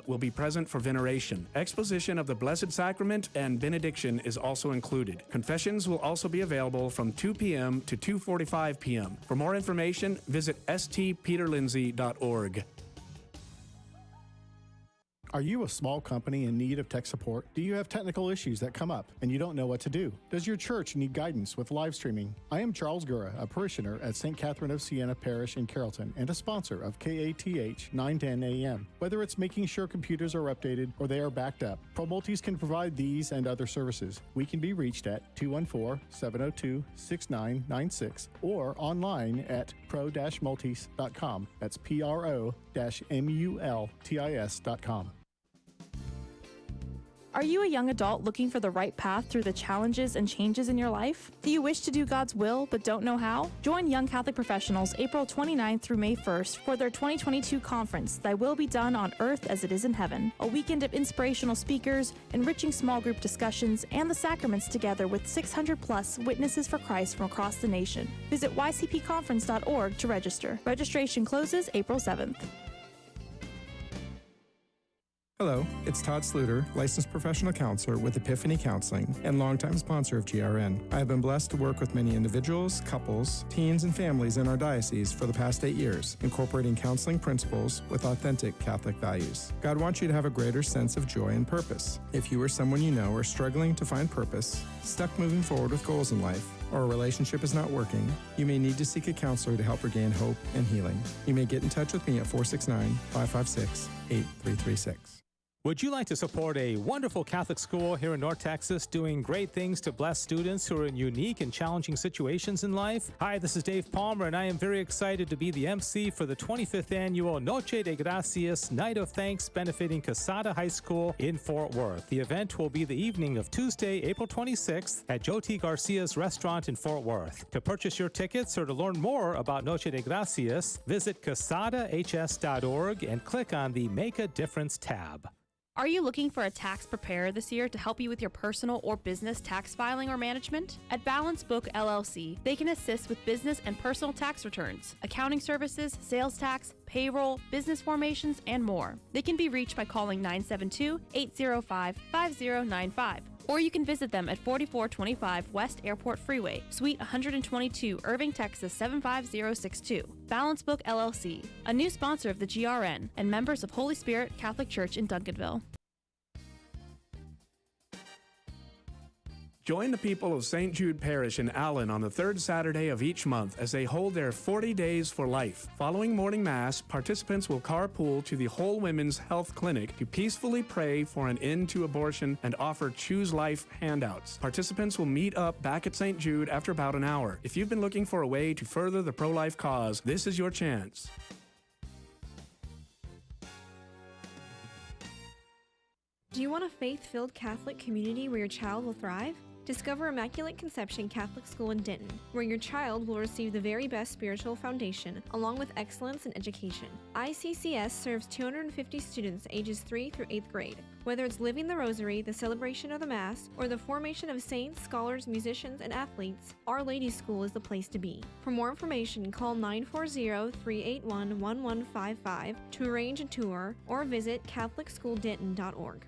will be present for veneration. Exposition of the Blessed Sacrament and benediction is also included. Confessions will also be available from 2 p.m. to 2:45 p.m. For more information, visit stpeterlindsay.org. Are you a small company in need of tech support? Do you have technical issues that come up and you don't know what to do? Does your church need guidance with live streaming? I am Charles Gura, a parishioner at St. Catherine of Siena Parish in Carrollton and a sponsor of KATH 910 AM. Whether it's making sure computers are updated or they are backed up, ProMultis can provide these and other services. We can be reached at 214-702-6996 or online at pro-multis.com. That's pro-multis.com. Are you a young adult looking for the right path through the challenges and changes in your life? Do you wish to do God's will but don't know how? Join Young Catholic Professionals April 29th through May 1st for their 2022 conference, Thy Will Be Done on Earth as It Is in Heaven. A weekend of inspirational speakers, enriching small group discussions, and the sacraments together with 600 plus witnesses for Christ from across the nation. Visit ycpconference.org to register. Registration closes April 7th. Hello, it's Todd Sluter, licensed professional counselor with Epiphany Counseling and longtime sponsor of GRN. I have been blessed to work with many individuals, couples, teens, and families in our diocese for the past 8 years, incorporating counseling principles with authentic Catholic values. God wants you to have a greater sense of joy and purpose. If you or someone you know are struggling to find purpose, stuck moving forward with goals in life, or a relationship is not working, you may need to seek a counselor to help regain hope and healing. You may get in touch with me at 469-556-8336. Would you like to support a wonderful Catholic school here in North Texas doing great things to bless students who are in unique and challenging situations in life? Hi, this is Dave Palmer, and I am very excited to be the MC for the 25th annual Noche de Gracias Night of Thanks benefiting Casada High School in Fort Worth. The event will be the evening of Tuesday, April 26th at Joe T. Garcia's restaurant in Fort Worth. To purchase your tickets or to learn more about Noche de Gracias, visit casadahs.org and click on the Make a Difference tab. Are you looking for a tax preparer this year to help you with your personal or business tax filing or management? At Balance Book LLC, they can assist with business and personal tax returns, accounting services, sales tax, payroll, business formations, and more. They can be reached by calling 972-805-5095. Or you can visit them at 4425 West Airport Freeway, Suite 122, Irving, Texas 75062. Balance Book LLC, a new sponsor of the GRN and members of Holy Spirit Catholic Church in Duncanville. Join the people of St. Jude Parish in Allen on the third Saturday of each month as they hold their 40 Days for Life. Following morning mass, participants will carpool to the Whole Women's Health Clinic to peacefully pray for an end to abortion and offer Choose Life handouts. Participants will meet up back at St. Jude after about an hour. If you've been looking for a way to further the pro-life cause, this is your chance. Do you want a faith-filled Catholic community where your child will thrive? Discover Immaculate Conception Catholic School in Denton, where your child will receive the very best spiritual foundation, along with excellence in education. ICCS serves 250 students ages 3 through 8th grade. Whether it's living the Rosary, the celebration of the Mass, or the formation of saints, scholars, musicians, and athletes, Our Lady School is the place to be. For more information, call 940-381-1155 to arrange a tour or visit CatholicSchoolDenton.org.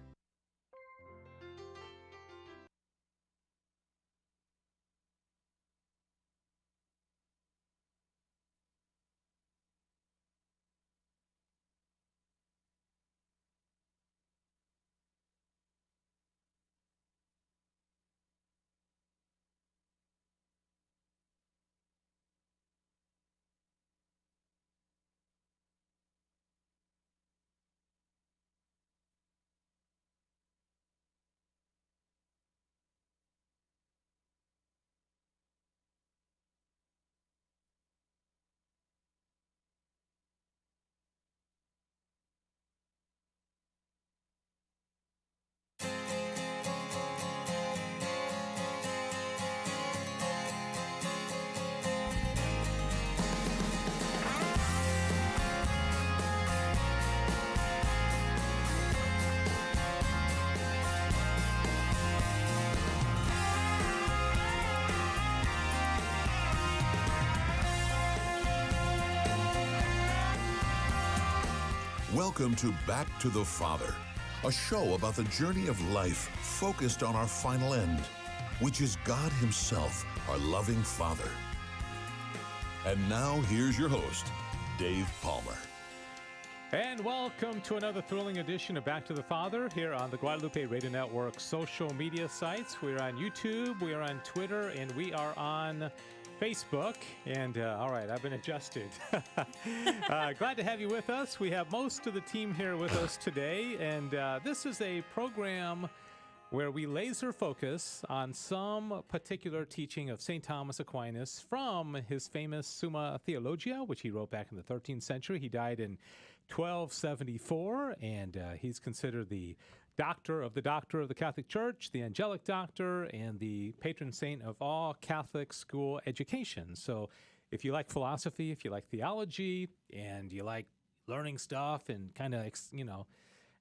Welcome to Back to the Father, a show about the journey of life focused on our final end, which is God Himself, our loving Father. And now, here's your host, Dave Palmer. And welcome to another thrilling edition of Back to the Father here on the Guadalupe Radio Network social media sites. We're on YouTube, we are on Twitter, and we are on Facebook. And all right, I've been adjusted. Glad to have you with us. We have most of the team here with us today, and this is a program where we laser focus on some particular teaching of St. Thomas Aquinas from his famous Summa Theologia, which he wrote back in the 13th century. He died in 1274, and he's considered the doctor of the Catholic Church, the angelic doctor, and the patron saint of all Catholic school education. So if you like philosophy, if you like theology, and you like learning stuff and kind of,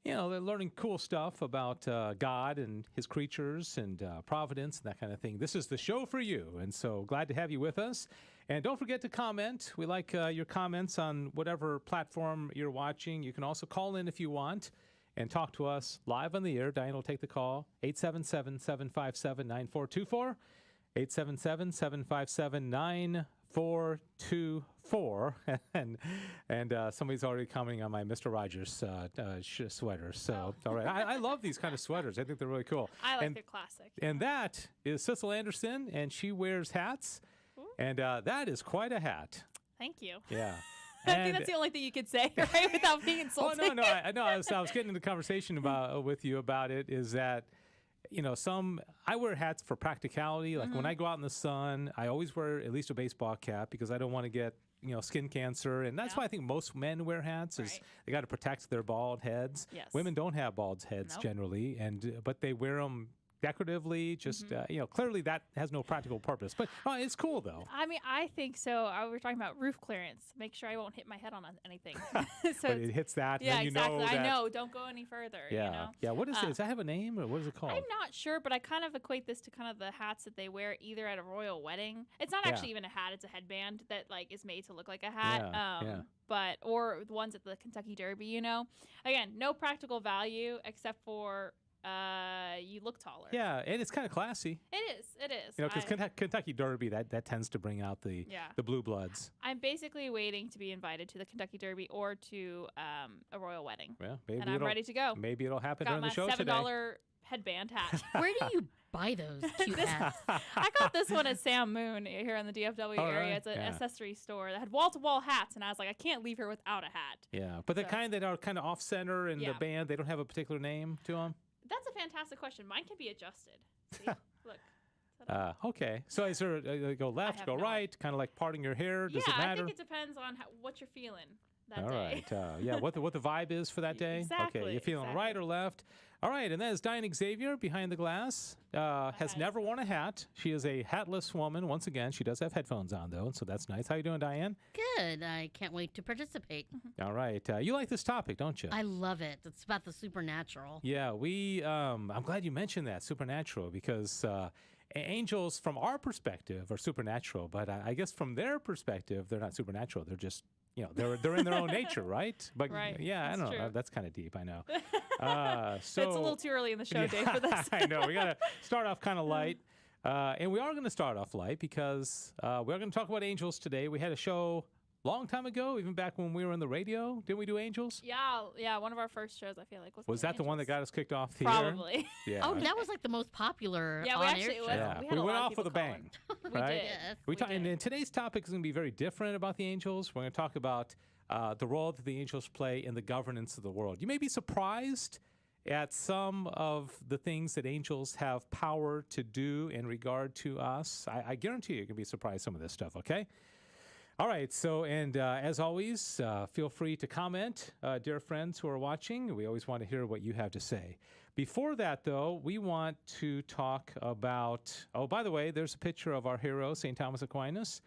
they're learning cool stuff about God and his creatures and providence and that kind of thing, this is the show for you. And so glad to have you with us. And don't forget to comment. We like your comments on whatever platform you're watching. You can also call in if you want and talk to us live on the air. Diane will take the call, 877-757-9424, 877-757-9424. and somebody's already commenting on my Mr. Rogers sweater. So, all right. I love these kind of sweaters. I think they're really cool. I like their classic. And that is Cecil Anderson, and she wears hats. Ooh. And that is quite a hat. Thank you. Yeah. I think that's the only thing you could say, right, without being insulting. Oh, no. I was getting into conversation with you about it, is that, I wear hats for practicality. Like when I go out in the sun, I always wear at least a baseball cap because I don't want to get, skin cancer. And that's why I think most men wear hats, is they got to protect their bald heads. Yes. Women don't have bald heads generally, but they wear them decoratively, just, clearly that has no practical purpose. But it's cool, though. I mean, I think so. We were talking about roof clearance. Make sure I won't hit my head on anything. So but it hits that. Yeah, and then exactly. I know. Don't go any further. Yeah. Yeah. What is it? Does that have a name, or what is it called? I'm not sure, but I kind of equate this to kind of the hats that they wear either at a royal wedding. It's not actually even a hat. It's a headband that is made to look like a hat. Or the ones at the Kentucky Derby, Again, no practical value except for you look taller. Yeah, and it's kind of classy. It is. Because Kentucky Derby, that tends to bring out the blue bloods. I'm basically waiting to be invited to the Kentucky Derby or to a royal wedding. Well, and I'm ready to go. Maybe it'll happen during the show today. Got my $7 headband hat. Where do you buy those cute hats? I got this one at Sam Moon here in the DFW area. Right. It's an accessory store that had wall-to-wall hats, and I was like, I can't leave here without a hat. Yeah, but the kind that are kind of off-center in the band, they don't have a particular name to them? That's a fantastic question. Mine can be adjusted. See? Look. Okay. So is there go left, go right, kind of like parting your hair? Does it matter? I think it depends on what you're feeling that All day. Right. What the vibe is for that day? Exactly. Okay. You're feeling right or left? All right. And that is Diane Xavier behind the glass. Has never worn a hat. She is a hatless woman. Once again, she does have headphones on, though, so that's nice. How you doing, Diane? Good. I can't wait to participate. All right. You like this topic, don't you? I love it. It's about the supernatural. Yeah. I'm glad you mentioned that, supernatural, because angels, from our perspective, are supernatural. But I guess from their perspective, they're not supernatural. They're just, they're in their own nature, right? But yeah, I don't know. That's kind of deep, I know. So it's a little too early in the show, Dave, for this. I know. We got to start off kind of light. And we are going to start off light because we're going to talk about angels today. We had a show long time ago, even back when we were on the radio. Didn't we do angels? Yeah. One of our first shows, I feel like, was that angels. The one that got us kicked off the Probably. air? Yeah. Oh, that was like the most popular. Yeah, we actually we went off with a bang. We did. Yes, and today's topic is going to be very different about the angels. We're going to talk about the role that the angels play in the governance of the world. You may be surprised at some of the things that angels have power to do in regard to us. I guarantee you can be surprised some of this stuff, okay? All right, so, and as always, feel free to comment, dear friends who are watching. We always want to hear what you have to say. Before that, though, we want to talk about, by the way, there's a picture of our hero, St. Thomas Aquinas.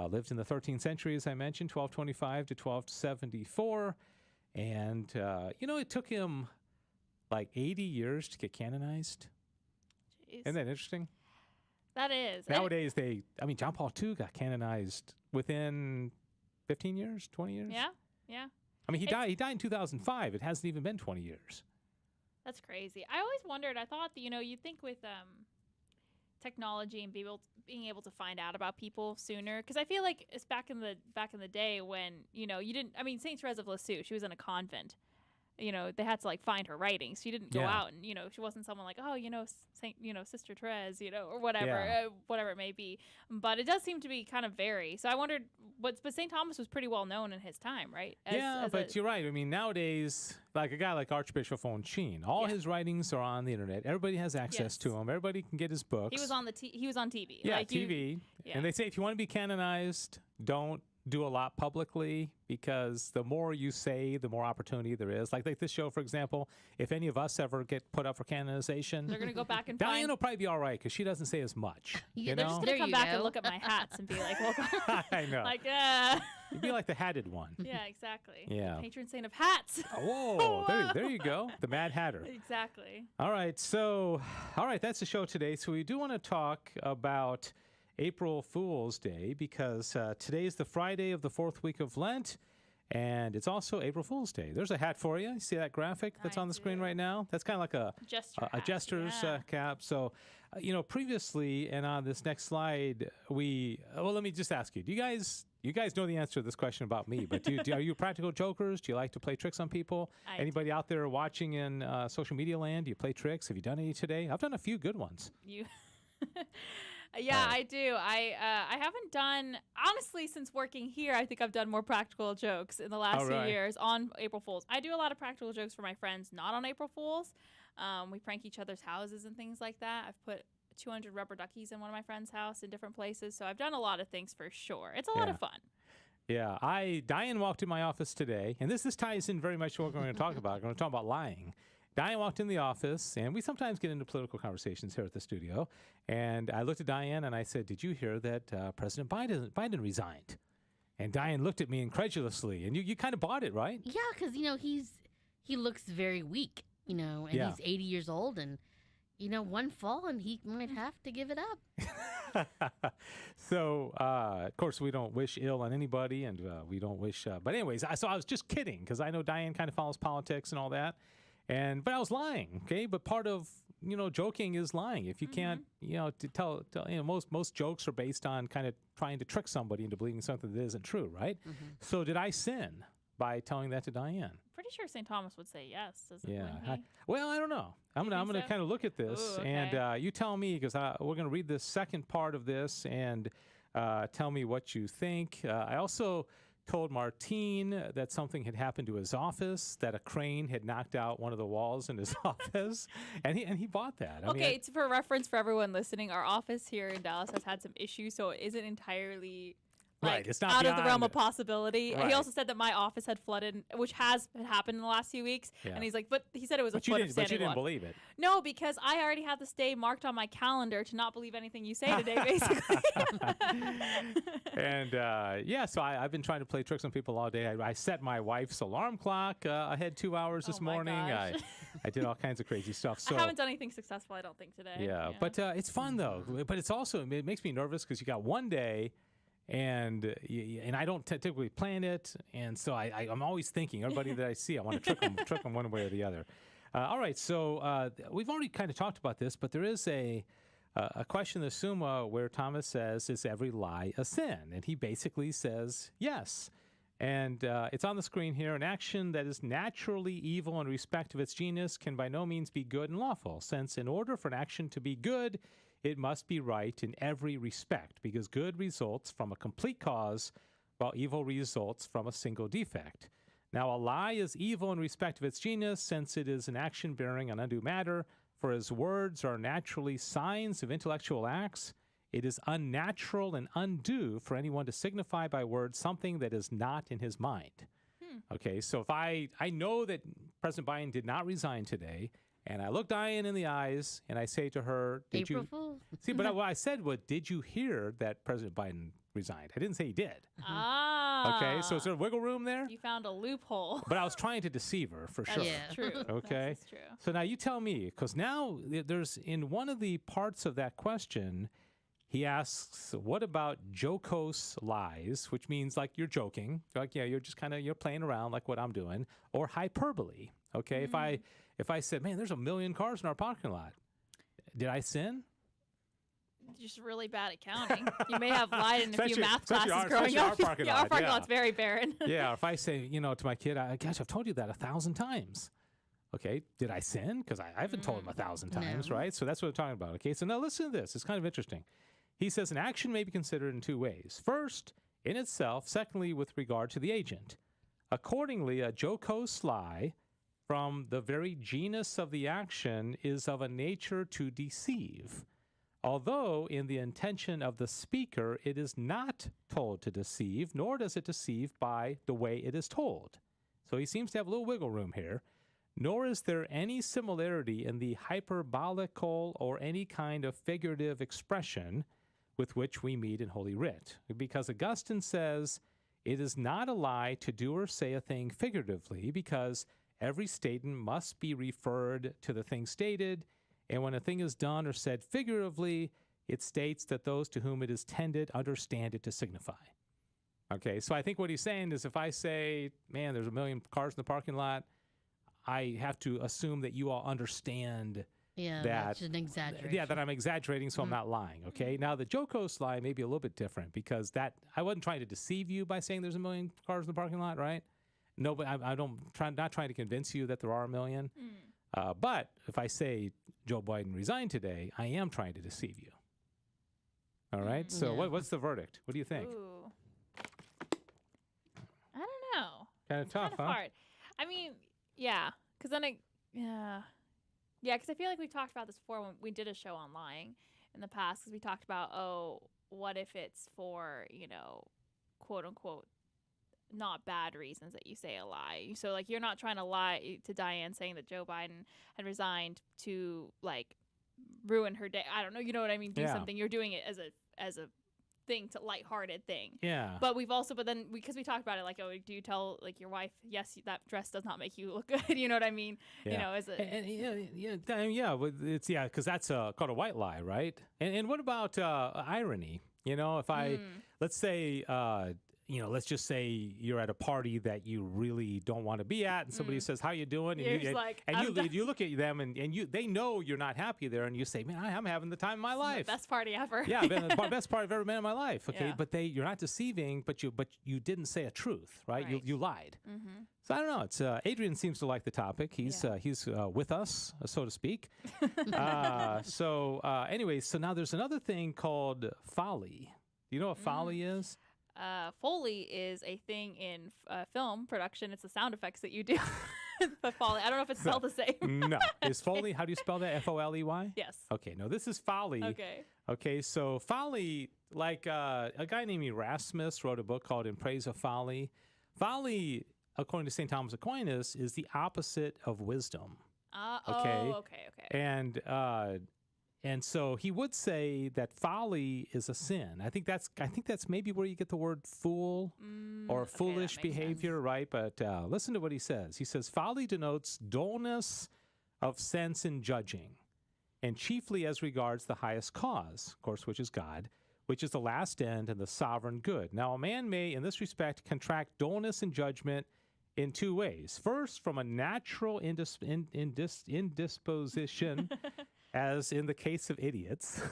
Lived in the 13th century, as I mentioned, 1225 to 1274. And, it took him like 80 years to get canonized. Jeez. Isn't that interesting? That is. Nowadays, John Paul II got canonized within 15 years, 20 years. Yeah. I mean, he died in 2005. It hasn't even been 20 years. That's crazy. I always wondered. I thought that you'd think with technology and being able to find out about people sooner, because I feel like it's back in the day when you didn't. I mean, Saint Therese of Lisieux, she was in a convent. They had to like find her writings. She didn't go out and she wasn't someone like Sister Therese, or whatever, whatever it may be. But it does seem to be kind of vary. So I wondered, but St. Thomas was pretty well known in his time, right? But you're right. I mean, nowadays, like a guy like Archbishop von Sheen, all his writings are on the internet. Everybody has access to them. Everybody can get his books. He was on TV. Yeah, like TV. And they say if you want to be canonized, don't do a lot publicly, because the more you say, the more opportunity there is. Like this show, for example, if any of us ever get put up for canonization, they're going to go back and Diane will probably be all right because she doesn't say as much. They're just going to come back and look at my hats and be like, well, I know. Like, You'd be like the hatted one. Yeah, exactly. Yeah. The patron saint of hats. Whoa, there you go. The Mad Hatter. Exactly. All right, that's the show today. So we do want to talk about April Fool's Day, because today is the Friday of the fourth week of Lent, and it's also April Fool's Day. There's a hat for you. You see that graphic that's on the screen right now? That's kind of like a jester's cap. So, previously, and on this next slide, let me just ask you, do you guys know the answer to this question about me, but are you practical jokers? Do you like to play tricks on people? Anybody out there watching in social media land, do you play tricks? Have you done any today? I've done a few good ones. Yeah, I do. I haven't done, honestly, since working here, I think I've done more practical jokes in the last few years on April Fools. I do a lot of practical jokes for my friends, not on April Fools. We prank each other's houses and things like that. I've put 200 rubber duckies in one of my friend's house in different places. So I've done a lot of things for sure. It's a lot of fun. Yeah, Diane walked in my office today, and this ties in very much to what we're going to talk about. We're going to talk about lying. Diane walked in the office, and we sometimes get into political conversations here at the studio. And I looked at Diane, and I said, "Did you hear that President Biden resigned?" And Diane looked at me incredulously, and you kind of bought it, right? Yeah, because he looks very weak, and he's 80 years old, and one fall, and he might have to give it up. So, of course, we don't wish ill on anybody, and we don't wish. But anyways, so I was just kidding, because I know Diane kind of follows politics and all that. But I was lying, okay? But part of, joking is lying. If you can't, to tell most jokes are based on kind of trying to trick somebody into believing something that isn't true, right? Mm-hmm. So did I sin by telling that to Diane? Pretty sure St. Thomas would say yes, doesn't he? Well, I don't know. I'm gonna kind of look at this, and you tell me, because we're gonna read the second part of this, and tell me what you think. I also told Martine that something had happened to his office, that a crane had knocked out one of the walls in his office, and he bought that. It's for reference for everyone listening. Our office here in Dallas has had some issues, so it isn't entirely it's not out of the realm of possibility. Right. He also said that my office had flooded, which has happened in the last few weeks. Yeah. And he's like, but he said it was a flood of standing water. But you didn't believe it. No, because I already had this day marked on my calendar to not believe anything you say today, basically. And so I've been trying to play tricks on people all day. I set my wife's alarm clock ahead 2 hours this morning. I did all kinds of crazy stuff. So I haven't done anything successful, I don't think, today. Yeah. But it's fun though. But it's also, it makes me nervous because you got one day. And I don't typically plan it, and so I'm always thinking, everybody that I see, I want to trick them one way or the other. All right, so we've already kind of talked about this, but there is a question in the Summa where Thomas says, "Is every lie a sin?" And he basically says yes. And it's on the screen here. An action that is naturally evil in respect of its genus can by no means be good and lawful, since in order for an action to be good, it must be right in every respect, because good results from a complete cause, while evil results from a single defect. Now, a lie is evil in respect of its genus, since it is an action bearing on undue matter, for as words are naturally signs of intellectual acts, it is unnatural and undue for anyone to signify by words something that is not in his mind. Okay, so if I know that President Biden did not resign today, and I look Diane in the eyes, and I say to her, "Did April you Fool?" See, but what I said was, "Did you hear that President Biden resigned?" I didn't say he did. Ah. Okay, so is there wiggle room there? You found a loophole. But I was trying to deceive her, for sure. Yeah. True. Okay. That's true. So now you tell me, because now there's in one of the parts of that question, He asks, what about jocose lies, which means like you're joking, like, yeah, you're just kind of, you're playing around like what I'm doing, or hyperbole. Okay. If I said, man, there's 1 million cars in our parking lot, did I sin? Just really bad at counting. You may have lied in a few math classes our, growing up. Our parking lot, our parking lot's very barren. Yeah. Or if I say, to my kid, gosh, I've told you that 1,000 times. Okay, did I sin? Because I haven't told him 1,000 times, right? So that's what I'm talking about. Okay, so now listen to this. It's kind of interesting. He says an action may be considered in 2 ways. First, in itself. Secondly, with regard to the agent. Accordingly, a jocose lie from the very genus of the action is of a nature to deceive. Although in the intention of the speaker, it is not told to deceive, nor does it deceive by the way it is told. So he seems to have a little wiggle room here. Nor is there any similarity in the hyperbolical or any kind of figurative expression with which we meet in Holy Writ. Because Augustine says, it is not a lie to do or say a thing figuratively, because every statement must be referred to the thing stated, and when a thing is done or said figuratively, it states that those to whom it is tended understand it to signify. Okay, so I think what he's saying is if I say, man, there's 1 million cars in the parking lot, I have to assume that you all understand that's an exaggeration. Yeah, that I'm exaggerating, so I'm not lying, okay? Now, the jocose lie may be a little bit different because that I wasn't trying to deceive you by saying there's 1 million cars in the parking lot, right? No, but not trying to convince you that there are 1 million. But if I say Joe Biden resigned today, I am trying to deceive you. All right? So what's the verdict? What do you think? Ooh. I don't know. Kind of tough, kind of hard. I mean, yeah, because then because I feel like we've talked about this before when we did a show on lying in the past, because we talked about, what if it's for, quote unquote, not bad reasons that you say a lie. So like you're not trying to lie to Diane saying that Joe Biden had resigned to like ruin her day. I don't know, you know what I mean? Do something. You're doing it as a thing, to lighthearted thing. Yeah. But then because we talked about it, like, do you tell like your wife, yes, that dress does not make you look good? You know what I mean? Yeah. As a it's because that's called a white lie, right? And what about irony? If I let's say. Let's just say you're at a party that you really don't want to be at, and somebody says, "How you doing?" And you look at them, and they know you're not happy there, and you say, "Man, I'm having the time of my life. The best party ever." Yeah, the best party I've ever been in my life. Okay, but you're not deceiving, but you didn't say a truth, right? You lied. So I don't know. It's Adrian seems to like the topic. He's with us, so to speak. Anyway, so now there's another thing called folly. Do you know what folly is? Foley is a thing in film production. It's the sound effects that you do. But Foley, I don't know if it's spelled the same. No. Is Foley, how do you spell that? F-O-L-E-Y? Yes. Okay, no, this is folly. Okay, so folly, like a guy named Erasmus wrote a book called In Praise of Folly. Folly, according to St. Thomas Aquinas, is the opposite of wisdom. Okay. And so he would say that folly is a sin. I think that's maybe where you get the word fool or foolish behavior, right? But listen to what he says. He says, folly denotes dullness of sense in judging, and chiefly as regards the highest cause, of course, which is God, which is the last end and the sovereign good. Now, a man may, in this respect, contract dullness in judgment in 2 ways. First, from a natural indisposition, as in the case of idiots.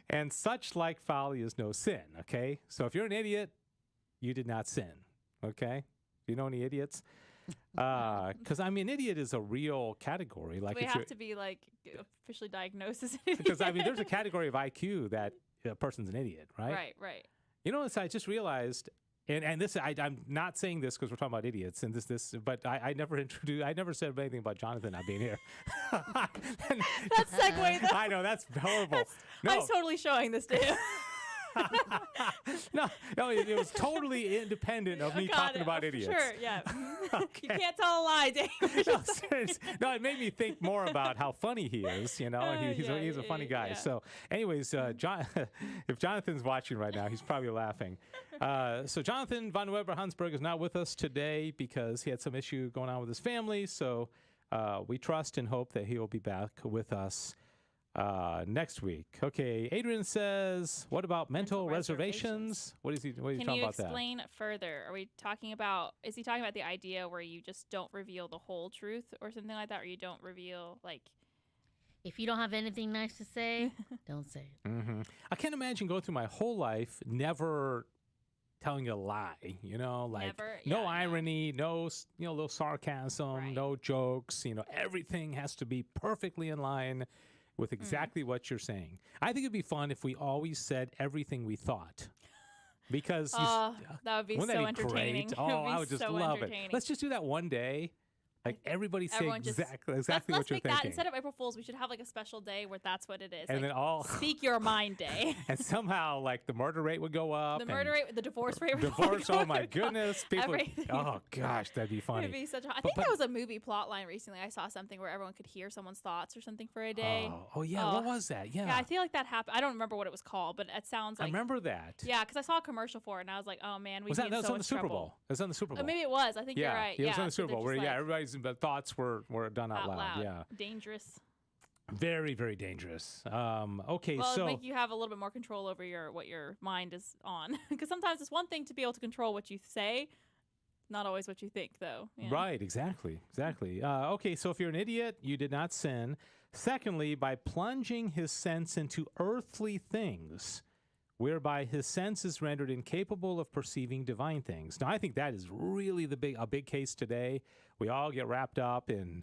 And such like folly is no sin, okay? So if you're an idiot, you did not sin, okay? Do you know any idiots? Because, an idiot is a real category. Like, we have to be, like, officially diagnosed as an idiot. Because, there's a category of IQ that a person's an idiot, right? Right. You know, I just realized... And this, I'm not saying this because we're talking about idiots and this, but I never said anything about Jonathan not being here. That's segue though. I know, that's horrible. I was totally showing this to him. No, it was totally independent of me talking about idiots. Sure, yeah. Okay. You can't tell a lie, Dave. No, it made me think more about how funny he is, he's a funny guy. Yeah. So anyways, if Jonathan's watching right now, he's probably laughing. So Jonathan von Weber-Hansberg is not with us today because he had some issue going on with his family. So we trust and hope that he will be back with us next week. Okay, Adrian says, what about mental reservations? What is he talking about that? Can you explain further? Are we talking about, is he talking about the idea where you just don't reveal the whole truth or something like that, or you don't reveal, like... If you don't have anything nice to say, don't say it. Mm-hmm. I can't imagine going through my whole life never telling a lie, like no irony, no little sarcasm, no jokes, everything has to be perfectly in line with exactly what you're saying. I think it'd be fun if we always said everything we thought. Because that would be so entertaining. Great? Oh, I would just love it. Let's just do that one day. Like everybody say exactly what you're thinking. Let's make that instead of April Fools. We should have like a special day where that's what it is. And like, then all speak your mind day. And somehow like the murder rate would go up. The murder rate, the divorce rate. Oh my goodness! People. Oh gosh, that'd be funny. It'd be such. I think that was a movie plot line recently. I saw something where everyone could hear someone's thoughts or something for a day. Oh yeah, what was that? Yeah. Yeah, I feel like that happened. I don't remember what it was called, but it sounds like. I remember that. Yeah, because I saw a commercial for it and I was like, oh man, we that was on the Super Bowl. It was on the Super Bowl. Maybe it was. I think you're right. It was on the Super Bowl where everybody's thoughts were done out loud. Yeah. Dangerous. Very, very dangerous. Okay, well, so it'll make you have a little bit more control over what your mind is on. Because sometimes it's one thing to be able to control what you say, not always what you think, though. Yeah. Right, exactly. Okay, so if you're an idiot, you did not sin. Secondly, by plunging his sense into earthly things, whereby his sense is rendered incapable of perceiving divine things. Now, I think that is really a big case today. We all get wrapped up in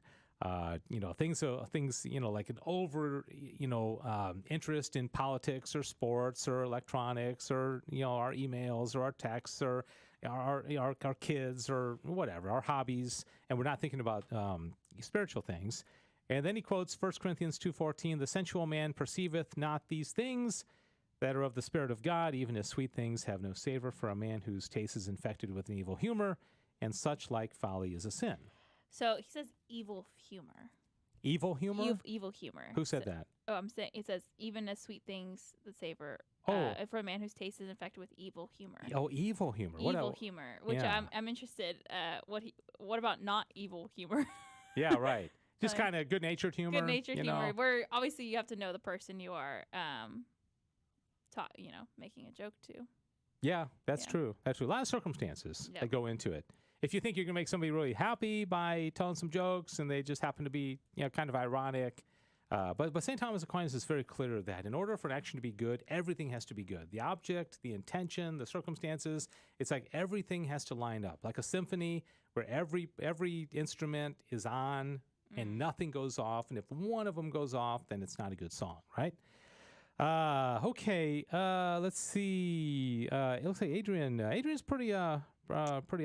things like an over interest in politics or sports or electronics or our emails or our texts or our kids or whatever, our hobbies, and we're not thinking about spiritual things. And then he quotes 1 Corinthians 2:14, "The sensual man perceiveth not these things that are of the Spirit of God, even as sweet things have no savor for a man whose taste is infected with an evil humor, and such like folly is a sin." So he says evil humor. Evil humor? Evil humor. Who said that? Oh, I'm saying it says even as sweet things that savor for a man whose taste is infected with evil humor. Oh, evil humor. Evil humor, which I'm interested. What about not evil humor? Yeah, right. Just kind of good-natured humor. Good-natured humor. Where obviously you have to know the person you are, making a joke to. Yeah, that's true. That's true. A lot of circumstances that go into it. If you think you're going to make somebody really happy by telling some jokes and they just happen to be, kind of ironic. But St. Thomas Aquinas is very clear that in order for an action to be good, everything has to be good. The object, the intention, the circumstances, it's like everything has to line up. Like a symphony where every instrument is on and nothing goes off. And if one of them goes off, then it's not a good song, right? Okay, let's see. It looks like Adrian's pretty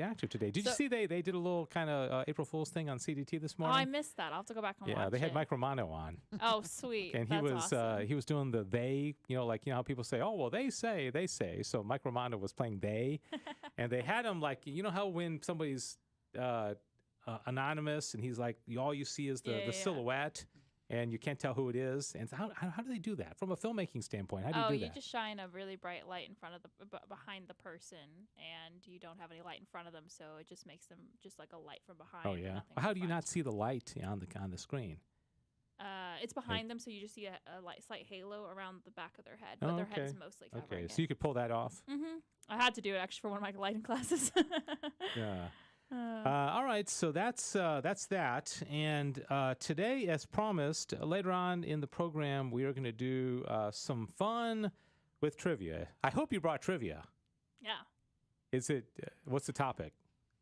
active today. Did you see they did a little kind of April Fool's thing on CDT this morning? Oh, I missed that. I'll have to go back and watch it. Yeah, they had Mike Romano on. Oh, sweet. And he was doing the they, how people say, oh, well, they say. So Mike Romano was playing they, and they had him like, how when somebody's anonymous and he's like, all you see is the silhouette. And you can't tell who it is. And so how do they do that from a filmmaking standpoint? How do you do that? You just shine a really bright light in front of behind the person, and you don't have any light in front of them, so it just makes them just like a light from behind. Oh yeah. Well, how do you not see the light on the screen? It's behind them, so you just see a slight halo around the back of their head, but their head is mostly covering it. So you could pull that off. Mm-hmm. I had to do it actually for one of my lighting classes. Yeah. All right, so that's that. And today, as promised, later on in the program, we are going to do some fun with trivia. I hope you brought trivia. Yeah. Is it? What's the topic?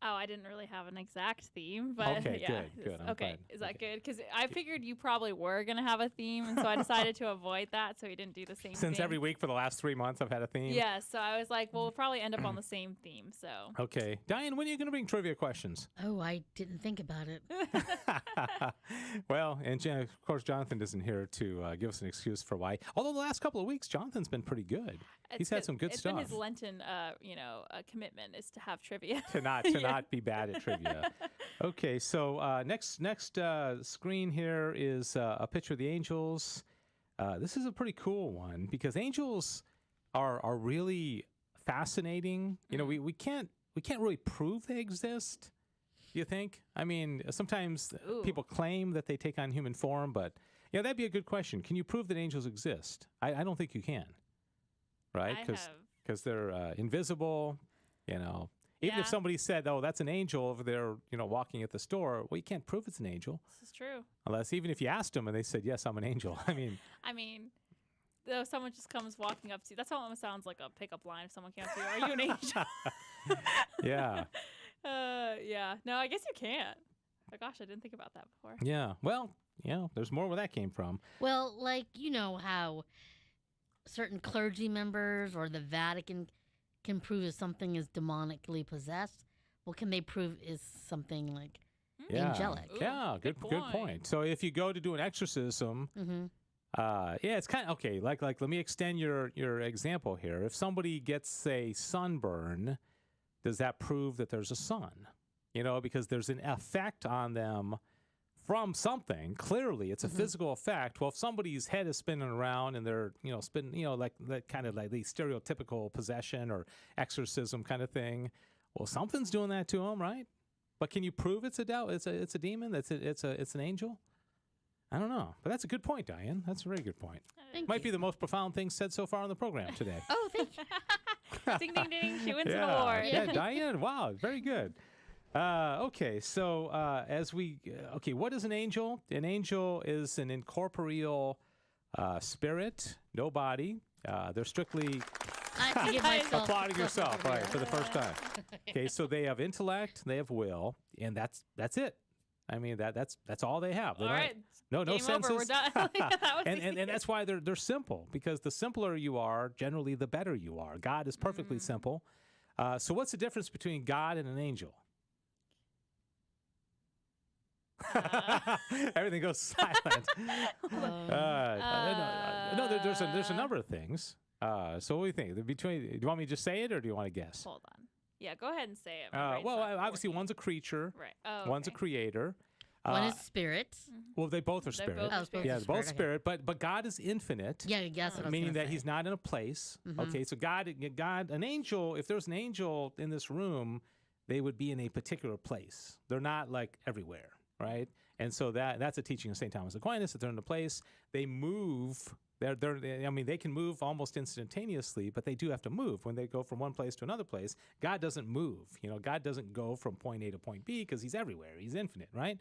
Oh, I didn't really have an exact theme, but okay, yeah. Good. Okay, is that good? Because I figured you probably were going to have a theme, and so I decided to avoid that, so we didn't do the same thing. Since every week for the last 3 months I've had a theme? Yeah, so I was like, well, we'll probably end up on the same theme, so. Okay. Diane, when are you going to bring trivia questions? Oh, I didn't think about it. Well, and of course, Jonathan isn't here to give us an excuse for why. Although the last couple of weeks, Jonathan's been pretty good. He's had some good stuff. It's been his Lenten, commitment is to have trivia. to not be bad at trivia. Okay, so next screen here is a picture of the angels. This is a pretty cool one because angels are really fascinating. We can't really prove they exist. Do you think? I mean, sometimes people claim that they take on human form, but Yeah, that'd be a good question. Can you prove that angels exist? I don't think you can, right? Because they're invisible, Even if somebody said, "Oh, that's an angel over there," walking at the store, well, you can't prove it's an angel. This is true. Unless even if you asked them and they said, "Yes, I'm an angel." I mean, though someone just comes walking up to you, that's almost sounds like a pickup line. If someone came up to you, "Are you an angel?" Yeah. Yeah. No, I guess you can't. Oh gosh, I didn't think about that before. Yeah. Well, there's more where that came from. Well, like, how certain clergy members or the Vatican can prove if something is demonically possessed. Well, can they prove is something like angelic? Ooh, yeah, good point. So if you go to do an exorcism, it's kind of okay. Like let me extend your example here. If somebody gets a sunburn, does that prove that there's a sun? Because there's an effect on them from something. Clearly, it's a physical effect. Well, if somebody's head is spinning around and they're, spinning, like that kind of like the stereotypical possession or exorcism kind of thing. Well, something's doing that to them, right? But can you prove it's a doubt? It's a demon. It's an angel. I don't know, but that's a good point, Diane. That's a very good point. Might be the most profound thing said so far on the program today. Oh, thank you. Ding, ding, ding. She wins an award. Yeah, Diane. Wow, very good. Okay, so what is an angel? An angel is an incorporeal spirit, no body. They're strictly I have to give myself applauding yourself, right, for the first time. Okay, so they have intellect, they have will, and that's it. I mean, that's all they have. All right. No senses. Over. We're done. That was and that's why they're simple, because the simpler you are, generally the better you are. God is perfectly simple. So what's the difference between God and an angel? Everything goes silent. There's a number of things. So what do you think? Do you want me to just say it, or do you want to guess? Hold on. Yeah, go ahead and say it. Obviously, one's a creature. Right. Oh, one's a creator. One is spirit. Well, they both are spirit. They're both spirit. But God is infinite. Yeah, yes. Meaning that He's not in a place. Okay, so God, an angel. If there's an angel in this room, they would be in a particular place. They're not like everywhere, right? And so that's a teaching of St. Thomas Aquinas, that they're in a place. They move. They can move almost instantaneously, but they do have to move when they go from one place to another place. God doesn't move. God doesn't go from point A to point B because He's everywhere. He's infinite, right?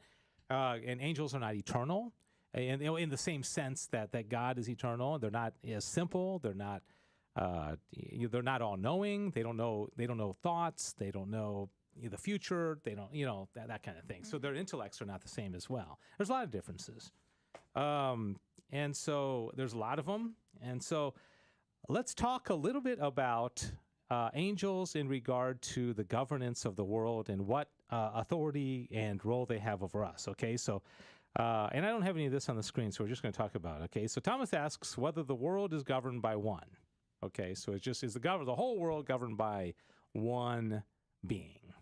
And angels are not eternal, and in the same sense that God is eternal. They're not as simple. They're not all knowing. They don't know thoughts. They don't know the future. They don't that kind of thing. So their intellects are not the same as well. There's a lot of differences. And so there's a lot of them. And so let's talk a little bit about angels in regard to the governance of the world and what authority and role they have over us. Okay, so, and I don't have any of this on the screen, so we're just going to talk about it. Okay, so Thomas asks whether the world is governed by one. Okay, so is the whole world governed by one being?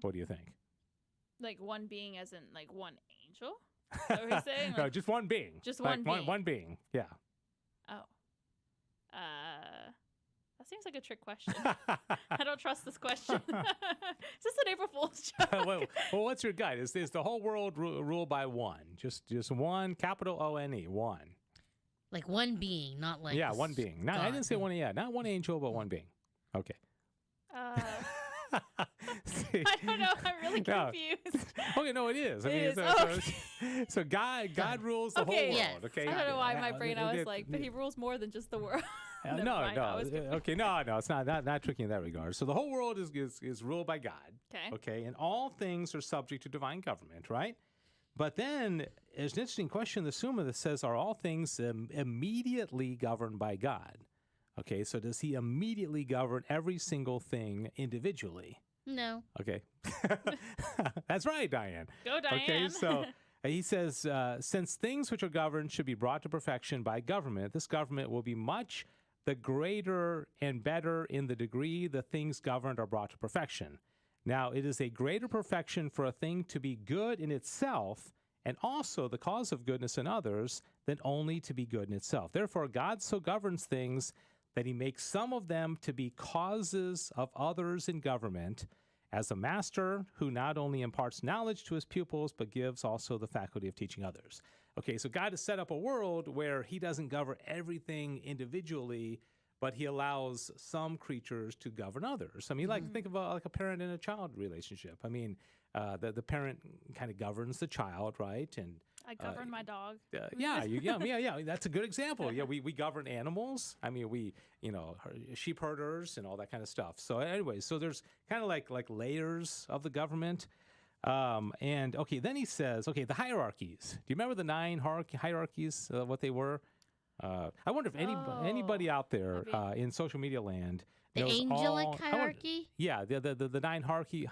What do you think? Like one being as in like one angel? Is that what he's saying? No, just one being. Just one being. One being, yeah. Oh. That seems like a trick question. I don't trust this question. Is this an April Fool's joke? well, what's your guide? Is the whole world ruled by one? Just one, capital O-N-E, one. Like one being, not like one being. No, I didn't say one. Yeah, not one angel, but one being. Okay. I don't know. I'm really confused. Okay, no, it is. So God rules the whole world. Yes. Okay. I don't know why in my brain I was like, but He rules more than just the world. No. Okay, no, it's not tricky in that regard. So the whole world is ruled by God. Okay, and all things are subject to divine government, right? But then there's an interesting question in the Summa that says, are all things immediately governed by God? Okay, so does He immediately govern every single thing individually? No. Okay. That's right, Diane. Go, Diane. Okay, so he says, since things which are governed should be brought to perfection by government, this government will be much the greater and better in the degree the things governed are brought to perfection. Now, it is a greater perfection for a thing to be good in itself and also the cause of goodness in others than only to be good in itself. Therefore, God so governs things that He makes some of them to be causes of others in government, as a master who not only imparts knowledge to his pupils, but gives also the faculty of teaching others. Okay, so God has set up a world where he doesn't govern everything individually, but he allows some creatures to govern others. I mean, like think of like a parent and a child relationship. I mean, the parent kind of governs the child, right? And I govern my dog. Yeah. That's a good example. Yeah, we govern animals. I mean, we, sheep herders and all that kind of stuff. So anyway, so there's kind of like layers of the government. And okay, then he says, okay, the hierarchies. Do you remember the 9 hierarchies, what they were? I wonder if anybody out there in social media land the knows angelic hierarchy? The 9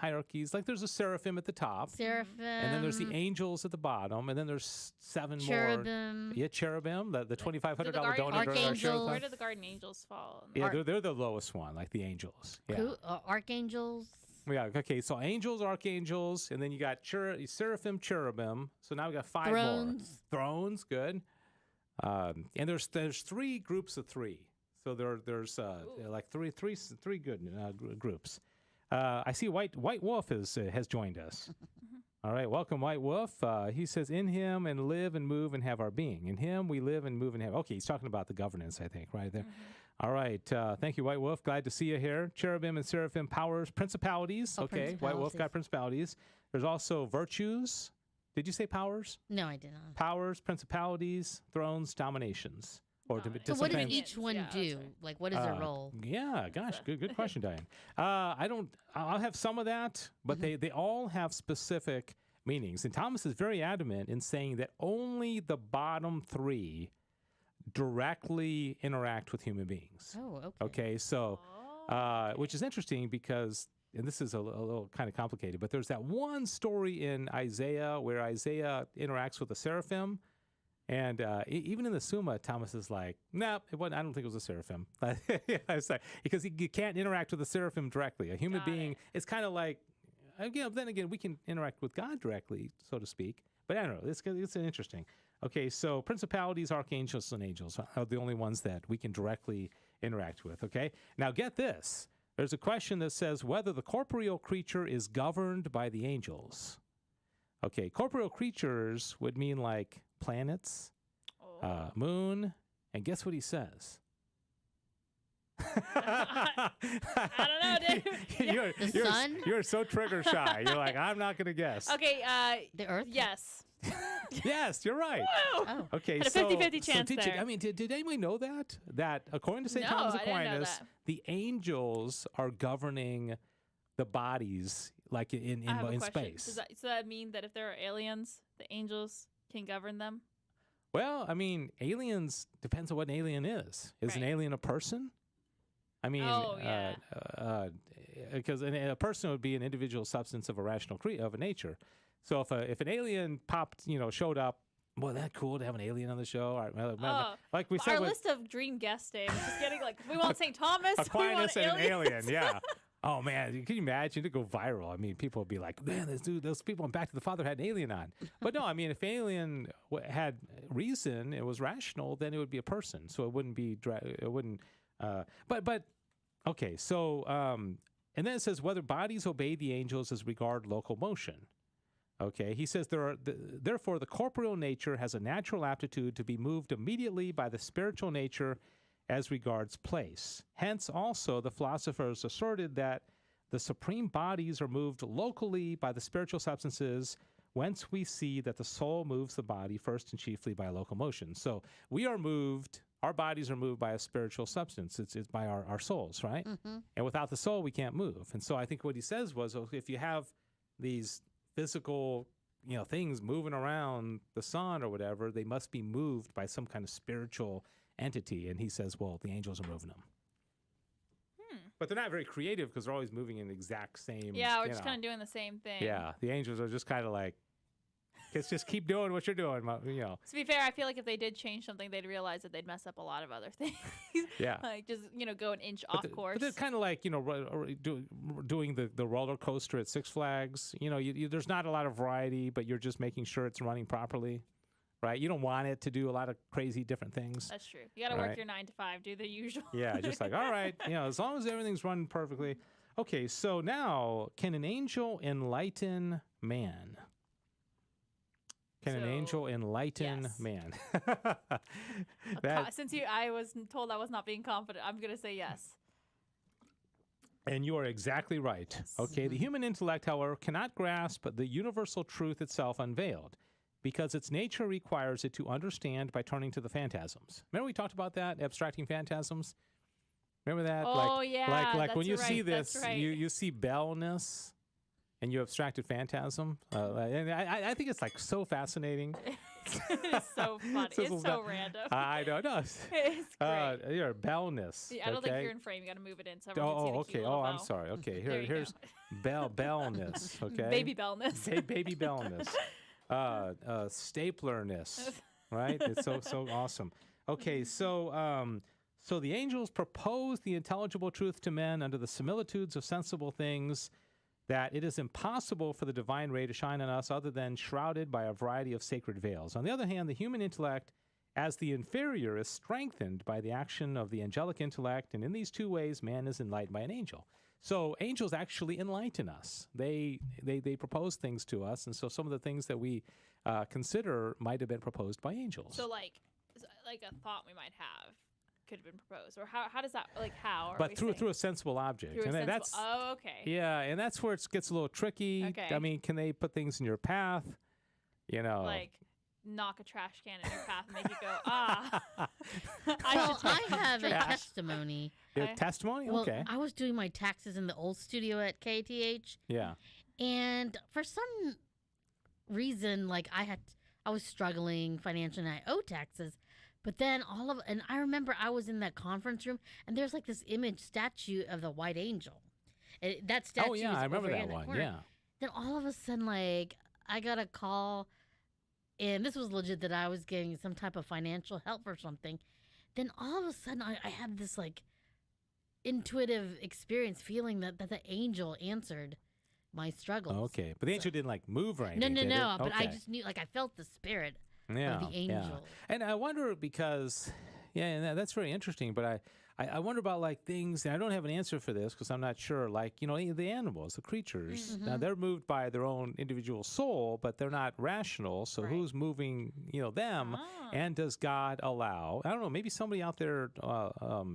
hierarchies. Like there's a seraphim at the top. Seraphim. And then there's the angels at the bottom. And then there's 7 cherubim. more. Yeah, cherubim. The $2,500 donor. Archangels. Where do the guardian angels fall? Yeah, they're the lowest one, like the angels. Yeah. Archangels. Yeah, okay, so angels, archangels, and then you got seraphim, cherubim. So now we got 5 Thrones. more. Thrones, good. And there's 3 groups of 3. So there's like three good groups. I see White Wolf has joined us. All right, welcome, White Wolf. He says, in him and live and move and have our being. In him we live and move and have. Okay, he's talking about the governance, I think, right there. All right, thank you, White Wolf. Glad to see you here. Cherubim and seraphim, powers, principalities. Okay, White Wolf got principalities. There's also virtues. Did you say powers? No, I did not. Powers, principalities, thrones, dominations. So what does each one do? Right. Like, what is their role? Yeah, gosh, good question, Diane. I'll have some of that, but they all have specific meanings. And Thomas is very adamant in saying that only the bottom 3 directly interact with human beings. Oh, okay. Okay, so, which is interesting because, and this is a little kind of complicated, but there's that one story in Isaiah where Isaiah interacts with a seraphim. And even in the Summa, Thomas is like, no, it wasn't. I don't think it was a seraphim. It's like, because you can't interact with a seraphim directly. A human being, it's kind of like, then again, we can interact with God directly, so to speak. But I don't know. It's interesting. Okay, so principalities, archangels, and angels are the only ones that we can directly interact with. Okay, now get this. There's a question that says whether the corporeal creature is governed by the angels. Okay, corporeal creatures would mean like planets, moon, and guess what he says? I don't know, Dave. The sun? You're so trigger shy. You're like, I'm not going to guess. Okay, the Earth? Yes. Yes, you're right. Oh. Okay, had a 50-50 chance there. I mean, did anybody know that? That according to St. Thomas Aquinas, the angels are governing the bodies like in space. Does that mean that if there are aliens, the angels can govern them? Well, I mean, aliens depends on what an alien is. Is an alien a person? I mean, because a person would be an individual substance of a rational of a nature. So if an alien showed up, well, that's cool to have an alien on the show. Like we said, our list of dream guests, Dave, is just getting like, we want St. Thomas, Aquinas, we want and an alien, yeah. Oh man, can you imagine to go viral? I mean, people would be like, "Man, those people on Back to the Father had an alien on." But no, I mean, if alien had reason, it was rational, then it would be a person. So it wouldn't be. But okay. So and then it says whether bodies obey the angels as regard local motion. Okay, he says therefore the corporeal nature has a natural aptitude to be moved immediately by the spiritual nature as regards place. Hence, also, the philosophers asserted that the supreme bodies are moved locally by the spiritual substances, whence we see that the soul moves the body first and chiefly by locomotion. So we are moved, our bodies are moved by a spiritual substance. It's by our souls, right? Mm-hmm. And without the soul, we can't move. And so I think what he says was, if you have these physical things moving around the sun or whatever, they must be moved by some kind of spiritual entity. And he says, well, the angels are moving them. But they're not very creative because they're always moving in the exact same. Yeah, we're just kind of doing the same thing. Yeah, the angels are just kind of like, just keep doing what you're doing. To be fair, I feel like if they did change something, they'd realize that they'd mess up a lot of other things. Yeah. Like just, go an inch off course. But they're kind of like, doing the roller coaster at Six Flags. There's not a lot of variety, but you're just making sure it's running properly. Right? You don't want it to do a lot of crazy different things. That's true. You got to work your 9 to 5, do the usual. Yeah, just like, all right, as long as everything's running perfectly. Okay, so now, can an angel enlighten man? Can an angel enlighten man? Since I was told I was not being confident, I'm going to say yes. And you are exactly right. Yes. Okay, the human intellect, however, cannot grasp the universal truth itself unveiled, because its nature requires it to understand by turning to the phantasms. Remember we talked about that, abstracting phantasms? Remember that? Oh, yeah. Like when you right, see this, that's right. you see bellness and you abstracted phantasm. And I think it's like so fascinating. It's so funny. It's so random. I don't know. It's great. You're bellness. Yeah, I don't think you're in frame. You got to move it in so everyone can see the cute little I'm bow. sorry. Okay, There you here's bellness. Okay, Baby bellness. baby bellness. Staplernness. Right? It's so awesome. Okay, so the angels propose the intelligible truth to men under the similitudes of sensible things, that it is impossible for the divine ray to shine on us other than shrouded by a variety of sacred veils. On the other hand, the human intellect, as the inferior, is strengthened by the action of the angelic intellect, and in these two ways, man is enlightened by an angel. So angels actually enlighten us. They propose things to us, and so some of the things that we consider might have been proposed by angels. So like a thought we might have could have been proposed, or how does that, like, how? But through a sensible object. Through a and sensible, that's okay. Yeah, and that's where it gets a little tricky. Okay. I mean, can they put things in your path? You know, Like knock a trash can in your path and make it go, ah. I have a testimony. Your testimony? Well, Okay. I was doing my taxes in the old studio at KTH, Yeah. and for some reason, like I was struggling financially, and I owe taxes. But then and I remember I was in that conference room, and there's like this image statue of the white angel. That statue. Oh yeah, is I remember over that in the one. corner. Yeah. Then all of a sudden, like, I got a call, and this was legit that I was getting some type of financial help or something. Then all of a sudden, I had this like intuitive experience, feeling that the angel answered my struggles. Okay, but the angel didn't like move or anything. No. did it? But I Okay. just knew, like, I felt the spirit Yeah, of the angel. And I wonder because, and that's very interesting. But I wonder about like things. And I don't have an answer for this because I'm not sure. Like the animals, the creatures. Mm-hmm. Now they're moved by their own individual soul, but they're not rational. So who's moving? Them? And does God allow? I don't know. Maybe somebody out there,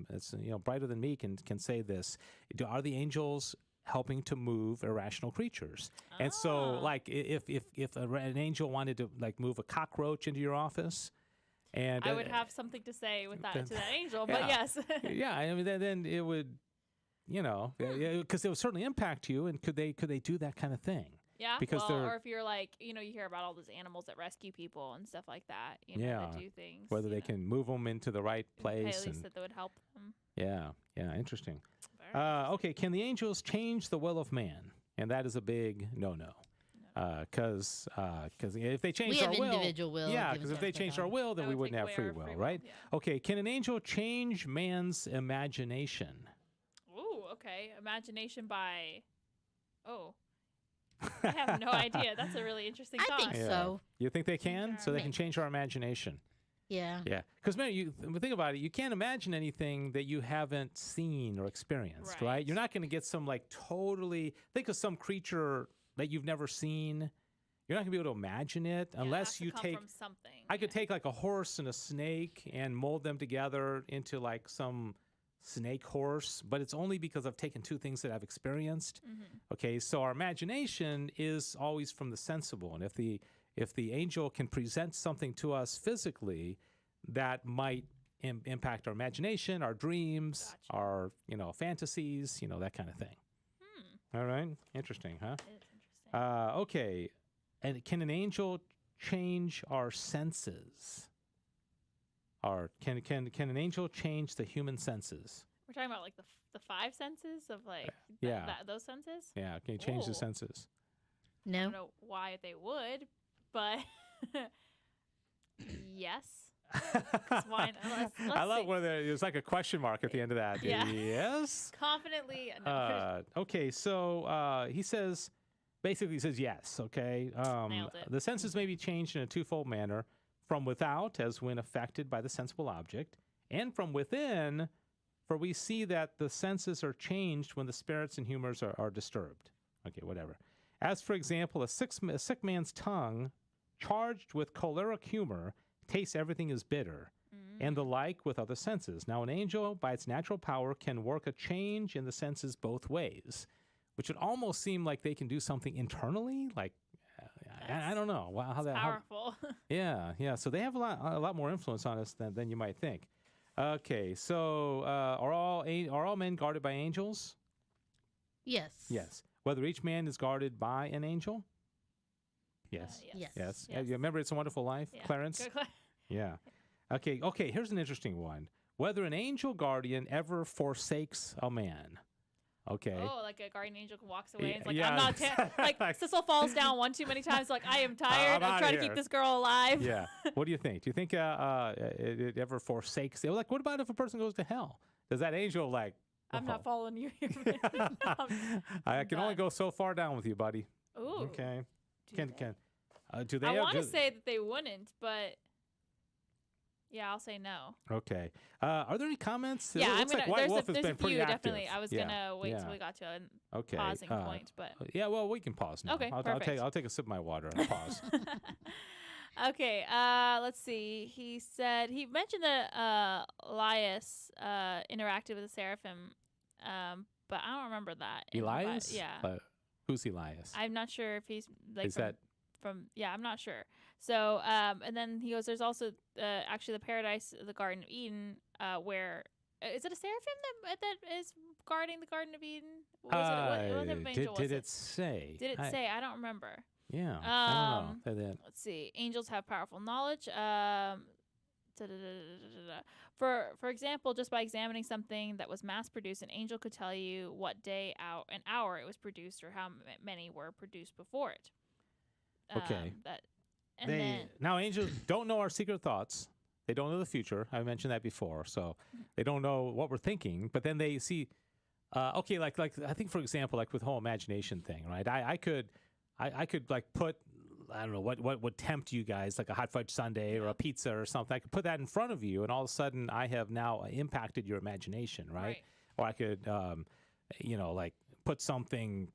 it's brighter than me can say this. Are the angels helping to move irrational creatures? And so, like, if an angel wanted to like move a cockroach into your office, and I would have something to say with that to that angel, yeah. but yes. Yeah, I mean, then it would, because it would certainly impact you. And could they do that kind of thing? Yeah, because or if you're like, you hear about all those animals that rescue people and stuff like that, that do things. Whether they can move them into the right place, at least that would help them. Yeah, interesting. Okay, can the angels change the will of man? And that is a big no-no. Because if they change our will, individual will. Yeah, because if they changed our will, then we wouldn't have free will, right? Yeah. Okay, can an angel change man's imagination? Ooh, okay. Imagination by, I have no idea. That's a really interesting thought. I think so. You think they can? our So they can change our imagination. Yeah. Yeah, because man, you think about it. You can't imagine anything that you haven't seen or experienced, right? You're not going to get some like totally think of some creature that you've never seen. You're not going to be able to imagine it unless you take. From something. I could take like a horse and a snake and mold them together into like some snake horse, but it's only because I've taken two things that I've experienced. Mm-hmm. Okay, so our imagination is always from the sensible, and if the angel can present something to us physically that might impact our imagination, our dreams, our fantasies, that kind of thing. All right, interesting, huh? It is interesting. Okay, and can an angel change our senses? Or can an angel change the human senses? We're talking about like the five senses of like those senses. Yeah, can you change the senses? I No. don't know why they would, but yes. 'Cause why not? Let's I love see. where there's like a question mark at the end of that. Yeah. Yes. Confidently. No. Okay, so he says yes. Okay. Nailed it. The senses may be changed in a twofold manner: from without, as when affected by the sensible object, and from within, for we see that the senses are changed when the spirits and humors are disturbed. Okay, whatever. As, for example, a sick man's tongue, charged with choleric humor, tastes everything as bitter, and the like with other senses. Now, an angel, by its natural power, can work a change in the senses both ways, which would almost seem like they can do something internally, like, I don't know. Wow, how that powerful. Yeah. So they have a lot more influence on us than you might think. Okay, so are all men guarded by angels? Yes. Yes. Whether each man is guarded by an angel? Yes. Yes. You remember It's a Wonderful Life, Yeah. Clarence? Good Yeah. Okay, here's an interesting one. Whether an angel guardian ever forsakes a man. Okay. Oh, like a guardian angel walks away and it's like, Yeah, I'm not like Sissel falls down one too many times, like, I am tired. I'm trying to keep this girl alive. Yeah. What do you think? Do you think it ever forsakes? Like, what about if a person goes to hell? Does that angel like? I'm not following you here. I can only go so far down with you, buddy. Ooh. Okay. Do Do they? I want to say that they wouldn't, but yeah, I'll say no. Okay. Are there any comments? Yeah, it looks like White Wolf has there's been a pretty few, active. definitely. I was gonna wait until we got to an pausing point, but yeah, well, we can pause now. Okay, I'll take a sip of my water and pause. Okay, let's see. He mentioned that Elias interacted with the seraphim, but I don't remember that. Elias? Yeah. Who's Elias? I'm not sure if he's like Is I'm not sure. So, and then he goes, there's also actually the paradise, the Garden of Eden, where is it a seraphim that is guarding the Garden of Eden? What type of angel was did it say? Did it say? I don't remember. Yeah, I don't know. Let's see. Angels have powerful knowledge. For example, just by examining something that was mass-produced, an angel could tell you what day, an hour it was produced, or how many were produced before it. Okay. Then now angels don't know our secret thoughts. They don't know the future. I mentioned that before, so they don't know what we're thinking. But then they see. Okay, like I think for example, like with the whole imagination thing, right? I could like put. I don't know what would tempt you guys, like a hot fudge sundae or a pizza or something. I could put that in front of you, and all of a sudden, I have now impacted your imagination, right? Or I could, like put something.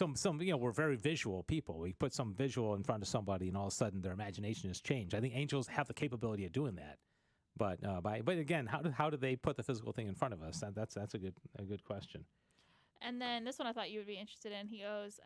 We're very visual people. We put some visual in front of somebody, and all of a sudden, their imagination has changed. I think angels have the capability of doing that, but again, how do they put the physical thing in front of us? That's a good question. And then this one I thought you would be interested in. He goes,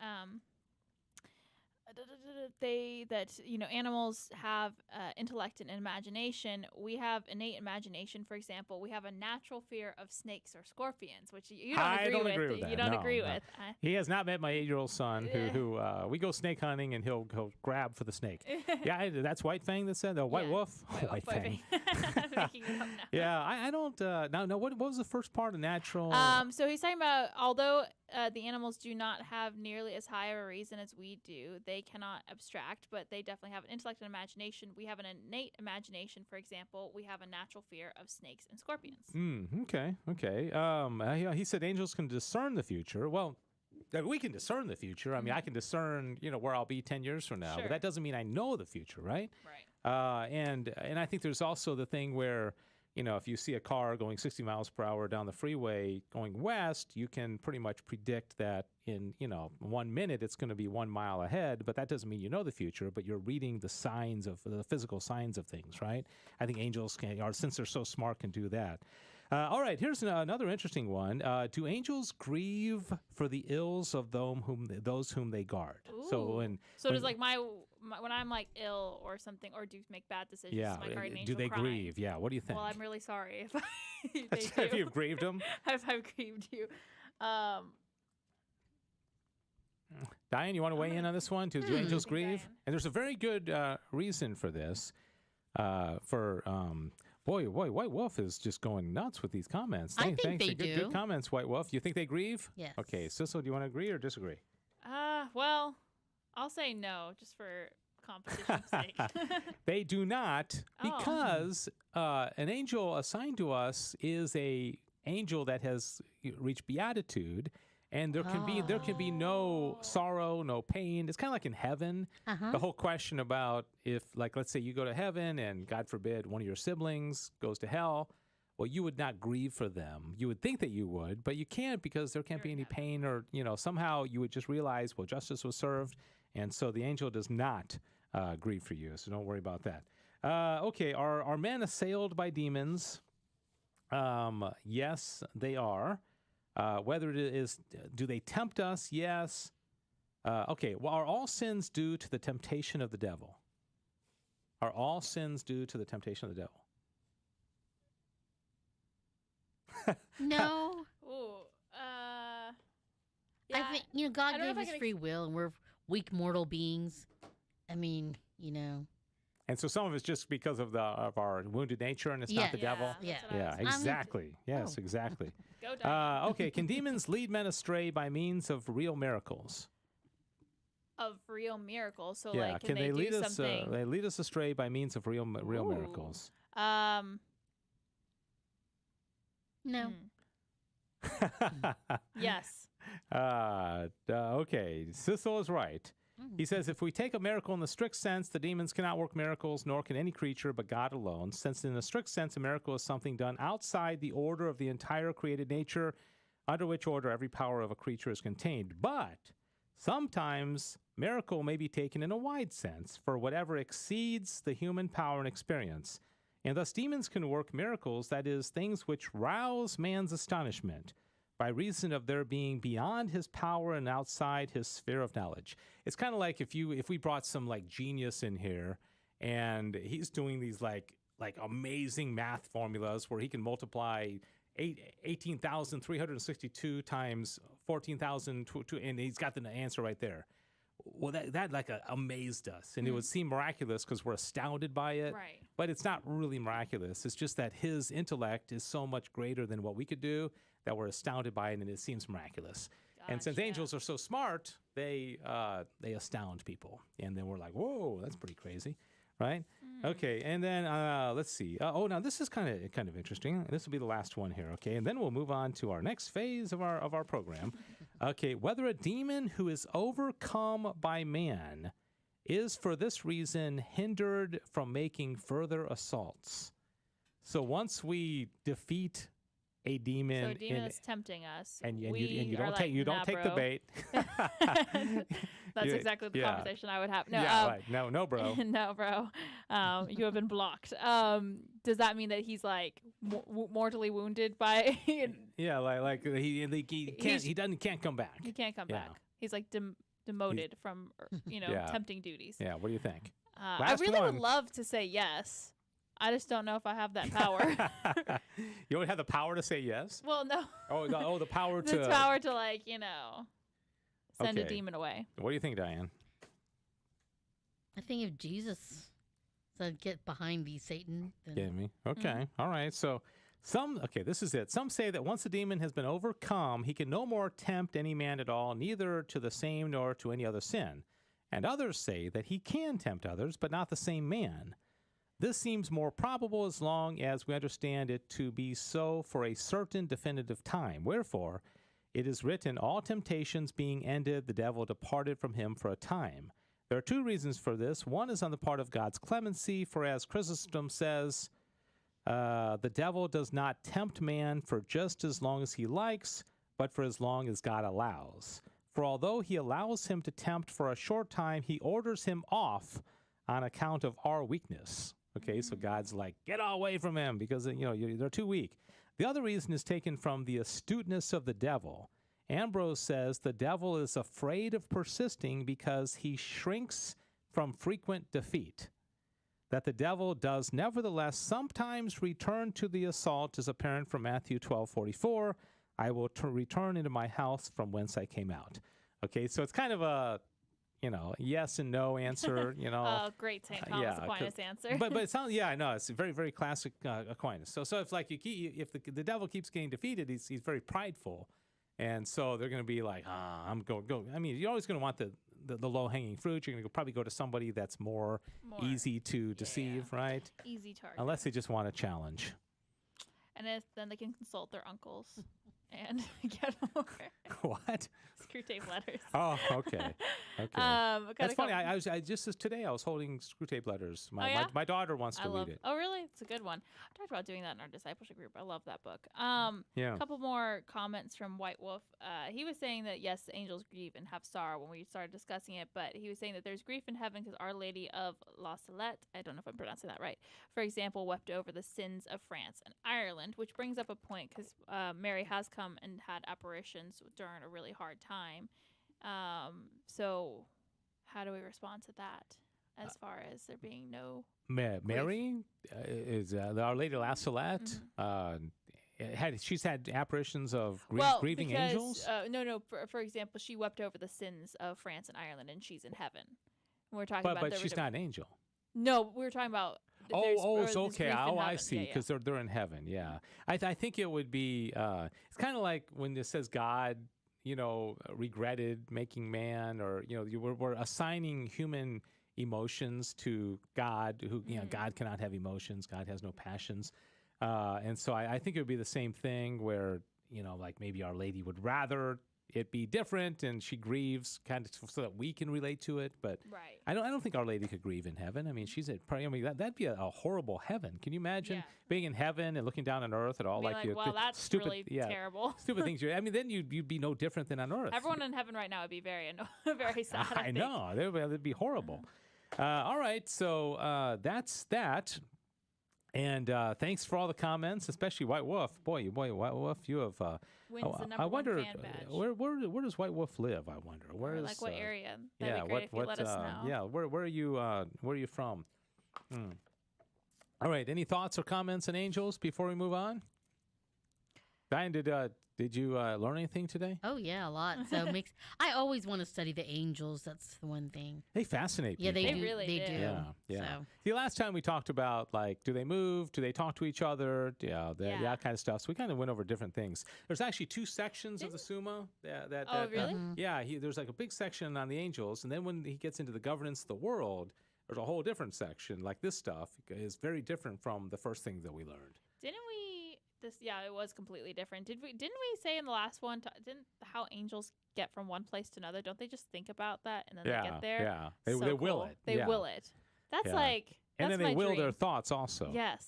animals have intellect and imagination. We have innate imagination. For example, we have a natural fear of snakes or scorpions, which you don't agree with. That. You don't agree with. He has not met my 8-year-old son, who we go snake hunting and he'll grab for the snake. Yeah, that's White Fang that said. White Wolf. White Fang. I'm making it up now. Yeah, I don't. Now, what was the first part of natural? So he's talking about although the animals do not have nearly as high of a reason as we do, they cannot abstract, but they definitely have an intellect and imagination. We have an innate imagination. For example, we have a natural fear of snakes and scorpions. Okay. He said angels can discern the future. Well, we can discern the future. I mean, I can discern, where I'll be 10 years from now, but that doesn't mean I know the future, right? Right. And I think there's also the thing where, if you see a car going 60 miles per hour down the freeway going west, you can pretty much predict that in, 1 minute it's going to be 1 mile ahead, but that doesn't mean you know the future, but you're reading the signs of the physical signs of things, right? I think angels since they're so smart, can do that. All right, here's another interesting one. Do angels grieve for the ills of those whom they guard? Ooh. So does like when I'm like ill or something, or do make bad decisions? Yeah. My guardian angel Do they crying? grieve? Yeah. What do you think? Well, I'm really sorry if Have you grieved them? I've grieved you. Diane, you want to weigh in on this one? Do angels grieve? Diane. And there's a very good reason for this. Boy, White Wolf is just going nuts with these comments. I think they do. Good comments, White Wolf. You think they grieve? Yes. Okay, Sissel, do you want to agree or disagree? Well, I'll say no, just for competition's sake. They do not, because an angel assigned to us is a angel that has reached beatitude. And there can be no sorrow, no pain. It's kind of like in heaven. The whole question about if, like, let's say you go to heaven and God forbid one of your siblings goes to hell. well, you would not grieve for them. You would think that you would, but you can't because there can't be any pain or, somehow you would just realize, well, justice was served, and so the angel does not grieve for you, so don't worry about that. Okay, are men assailed by demons? Yes, they are. Whether it is, do they tempt us? Yes. Okay, well, are all sins due to the temptation of the devil? Are all sins due to the temptation of the devil? No. Ooh, I think, God I don't know gave if I us can free will, and we're weak mortal beings. I mean, And so some of it's just because of our wounded nature, and it's not the devil. Yeah. That's what I was Exactly. Yes, exactly. Go Diane. Okay, can demons lead men astray by means of real miracles? Of real miracles. So Yeah, like, can they lead do us? something? They lead us astray by means of real Ooh. miracles. No. Yes. Okay, Sissel is right. He says, if we take a miracle in the strict sense, the demons cannot work miracles, nor can any creature but God alone, since in the strict sense, a miracle is something done outside the order of the entire created nature, under which order every power of a creature is contained. But sometimes miracle may be taken in a wide sense, for whatever exceeds the human power and experience. And thus demons can work miracles, that is, things which rouse man's astonishment, by reason of their being beyond his power and outside his sphere of knowledge. It's kind of like if we brought some like genius in here, and he's doing these like amazing math formulas where he can multiply 18,362 times 14,000, and he's got the answer right there. Well, that amazed us, and it would seem miraculous because we're astounded by it. Right. But it's not really miraculous. It's just that his intellect is so much greater than what we could do that we're astounded by it, and it seems miraculous. And since angels are so smart, they astound people, and then we're like, whoa, that's pretty crazy, right? Okay, and then let's see. Now this is kind of interesting. This will be the last one here, okay? And then we'll move on to our next phase of our program. Okay, whether a demon who is overcome by man is for this reason hindered from making further assaults. So once we defeat a demon, So a demon is tempting us, and you are don't take the bro. bait. That's exactly the conversation I would have. No, right. No, bro. no, bro. You have been blocked. Does that mean that he's like mortally wounded by? Yeah, like he can't come back. He can't come back. He's like demoted from tempting duties. Yeah. What do you think? I really would love to say yes. I just don't know if I have that power. You don't have the power to say yes? Well, no. The power to... The power to, send a demon away. What do you think, Diane? I think if Jesus said, get behind thee, Satan, then... Get me? Okay. All right. So this is it. Some say that once a demon has been overcome, he can no more tempt any man at all, neither to the same nor to any other sin. And others say that he can tempt others, but not the same man. This seems more probable as long as we understand it to be so for a certain definitive time. Wherefore, it is written, all temptations being ended, the devil departed from him for a time. There are two reasons for this. One is on the part of God's clemency, for as Chrysostom says, the devil does not tempt man for just as long as he likes, but for as long as God allows. For although he allows him to tempt for a short time, he orders him off on account of our weakness. Okay, so God's like, get away from him because, they're too weak. The other reason is taken from the astuteness of the devil. Ambrose says the devil is afraid of persisting because he shrinks from frequent defeat. That the devil does nevertheless sometimes return to the assault is apparent from Matthew 12:44. I will return into my house from whence I came out. Okay, so it's kind of a... yes and no answer, Oh, great St. Thomas Aquinas answer. but it sounds, I know, it's a very, very classic Aquinas. So if if the devil keeps getting defeated, he's very prideful. And so they're going to be like, I'm going. I mean, you're always going to want the low-hanging fruit. You're going to probably go to somebody that's more easy to deceive, right? Easy target. Unless they just want a challenge. And then they can consult their uncles and get more What? screw tape letters. Oh, okay. Okay. Got That's a funny. couple- I just today I was holding screw tape letters. Oh, yeah? My daughter wants to read it. Oh, really? It's a good one. I talked about doing that in our discipleship group. I love that book. Yeah. A couple more comments from White Wolf. He was saying that yes, angels grieve and have sorrow when we started discussing it, but he was saying that there's grief in heaven because Our Lady of La Salette, I don't know if I'm pronouncing that right, for example, wept over the sins of France and Ireland, which brings up a point because Mary has come and had apparitions during a really hard time. So how do we respond to that as far as there being no Mary is Our Lady of La Salette. She's had apparitions of grieving because, angels. No. For example, she wept over the sins of France and Ireland, and she's in heaven. We're talking about, But she's not an angel. No, we were talking about. It's okay. I see. Because they're in heaven. Yeah, I think it would be. It's kind of like when it says God, regretted making man, or we're assigning human emotions to God. Who God cannot have emotions. God has no passions. And so I think it would be the same thing where like maybe Our Lady would rather it be different, and she grieves kind of so that we can relate to it. But right. I don't think Our Lady could grieve in heaven. I mean, she's at that'd be a horrible heaven. Can you imagine being in heaven and looking down on earth at all that's stupid, really terrible. stupid things? Then you'd be no different than on earth. Everyone in heaven right now would be very very sad. I know that'd be horrible. All right, so that's that. And thanks for all the comments, especially White Wolf. Boy, White Wolf, you have. Wins the number I wonder one fan badge. where does White Wolf live? I wonder. Where is what area? That'd be great if you let us know. Yeah, where are you from? All right. Any thoughts or comments on angels before we move on? Diane, did you learn anything today? Oh yeah, a lot. So I always want to study the angels. That's the one thing. They fascinate me. Yeah, they They do. really they do. do. Yeah. So. The last time we talked about do they move? Do they talk to each other? That kind of stuff. So we kind of went over different things. There's actually two sections of the Summa. Really? Yeah. There's like a big section on the angels, and then when he gets into the governance of the world, there's a whole different section. Like this stuff is very different from the first thing that we learned. Didn't we? It was completely different. Didn't we say in the last one? Didn't how angels get from one place to another? Don't they just think about that and then they get there? Yeah. They will it. They will it. That's and then they my will dream. their thoughts also. Yes.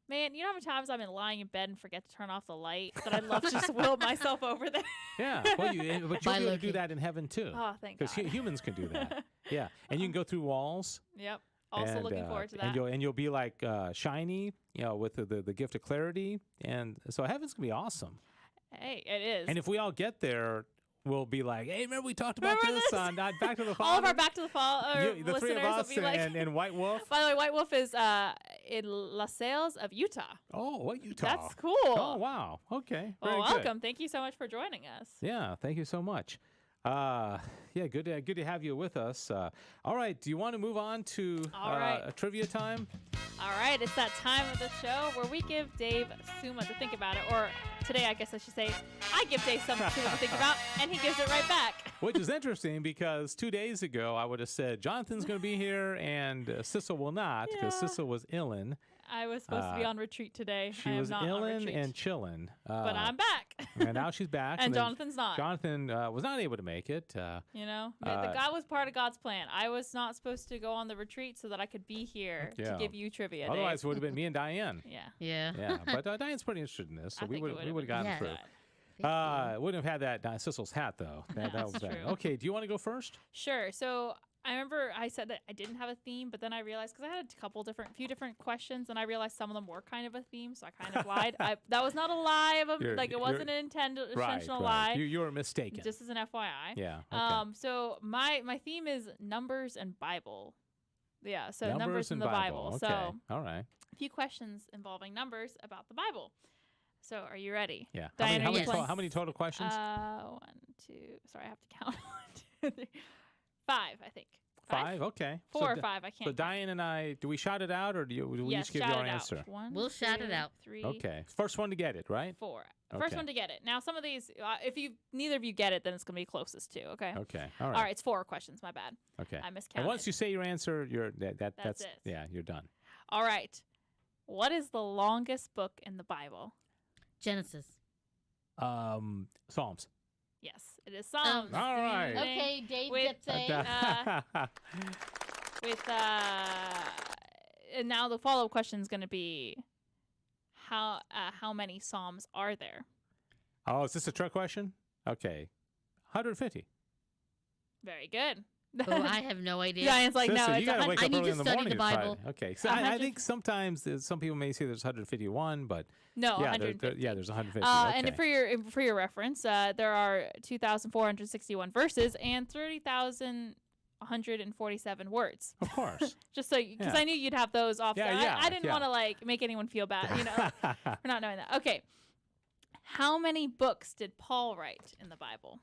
Man, you know how many times I'm lying in bed and forget to turn off the light? That I'd love to just will myself over there. Yeah. Well, but you'll be able to do that in heaven too. Oh, thank God. Because humans can do that. Yeah. And you can go through walls. Yep. Also looking forward to that. And you'll be like shiny, with the gift of clarity. And so heaven's going to be awesome. Hey, it is. And if we all get there, we'll be like, hey, remember we talked about this on Back to the Father? All of our Back to the Father the three of us and White Wolf. By the way, White Wolf is in La Salles of Utah. Oh, what Utah? That's cool. Oh, wow. Okay. Well, Very welcome. good. Thank you so much for joining us. Yeah, thank you so much. Good to have you with us. All right, do you want to move on to a trivia time? All right, it's that time of the show where we give Dave Summa to think about it, or today I guess I should say I give Dave something to think about, and he gives it right back. Which is interesting because 2 days ago I would have said Jonathan's going to be here and Sissel will not because Sissel was illin. I was supposed to be on retreat today. She was illin and chillin'. But I'm back. And now she's back. And Jonathan's not. Jonathan was not able to make it. God was part of God's plan. I was not supposed to go on the retreat so that I could be here to give you trivia. Otherwise, it would have been me and Diane. Yeah. But Diane's pretty interested in this, so we would have gotten through. Wouldn't have had that Sissel's hat though. That was true. Okay, do you want to go first? Sure. So I remember I said that I didn't have a theme, but then I realized because I had a few different questions, and I realized some of them were kind of a theme, so I kind of lied. That was not a lie it wasn't an intentional lie. You were mistaken. Just as an FYI. Yeah. Okay. So my theme is numbers and Bible. Yeah. So numbers in the Bible. Okay. So all right. A few questions involving numbers about the Bible. So are you ready? Yeah. Diane, how many total questions? 1, 2. Sorry, I have to count. 1, 2, 3. 5, I think. 5? Okay. 4 or 5, I can't. So Diane and I, do we shout it out or do we each give you our answer? 1, we'll shout it out. 3. Okay. First one to get it, right? 4. Okay. First one to get it. Now, some of these, if neither of you get it, then it's going to be closest to, okay? Okay. All right. All right, it's 4 questions. My bad. Okay. I miscounted. And once you say your answer, that's it. Yeah, you're done. All right. What is the longest book in the Bible? Genesis. Psalms. Yes, it is Psalms. All right. Okay, Dave With- gets a. And now the follow-up question is going to be, how many Psalms are there? Oh, is this a trick question? Okay. 150. Very good. Oh, I have no idea. Giant's like, Sister, no, you it's gotta wake I up need early to in the study morning the to try Bible. it. Okay, so I 100 think sometimes some people may say there's 151, but no, yeah, 150. there's 150. And okay. for your reference, there are 2,461 verses and 30,147 words. Of course. Just so, because Yeah. I knew you'd have those off. Yeah, I didn't yeah. want to like make anyone feel bad, for not knowing that. Okay, how many books did Paul write in the Bible?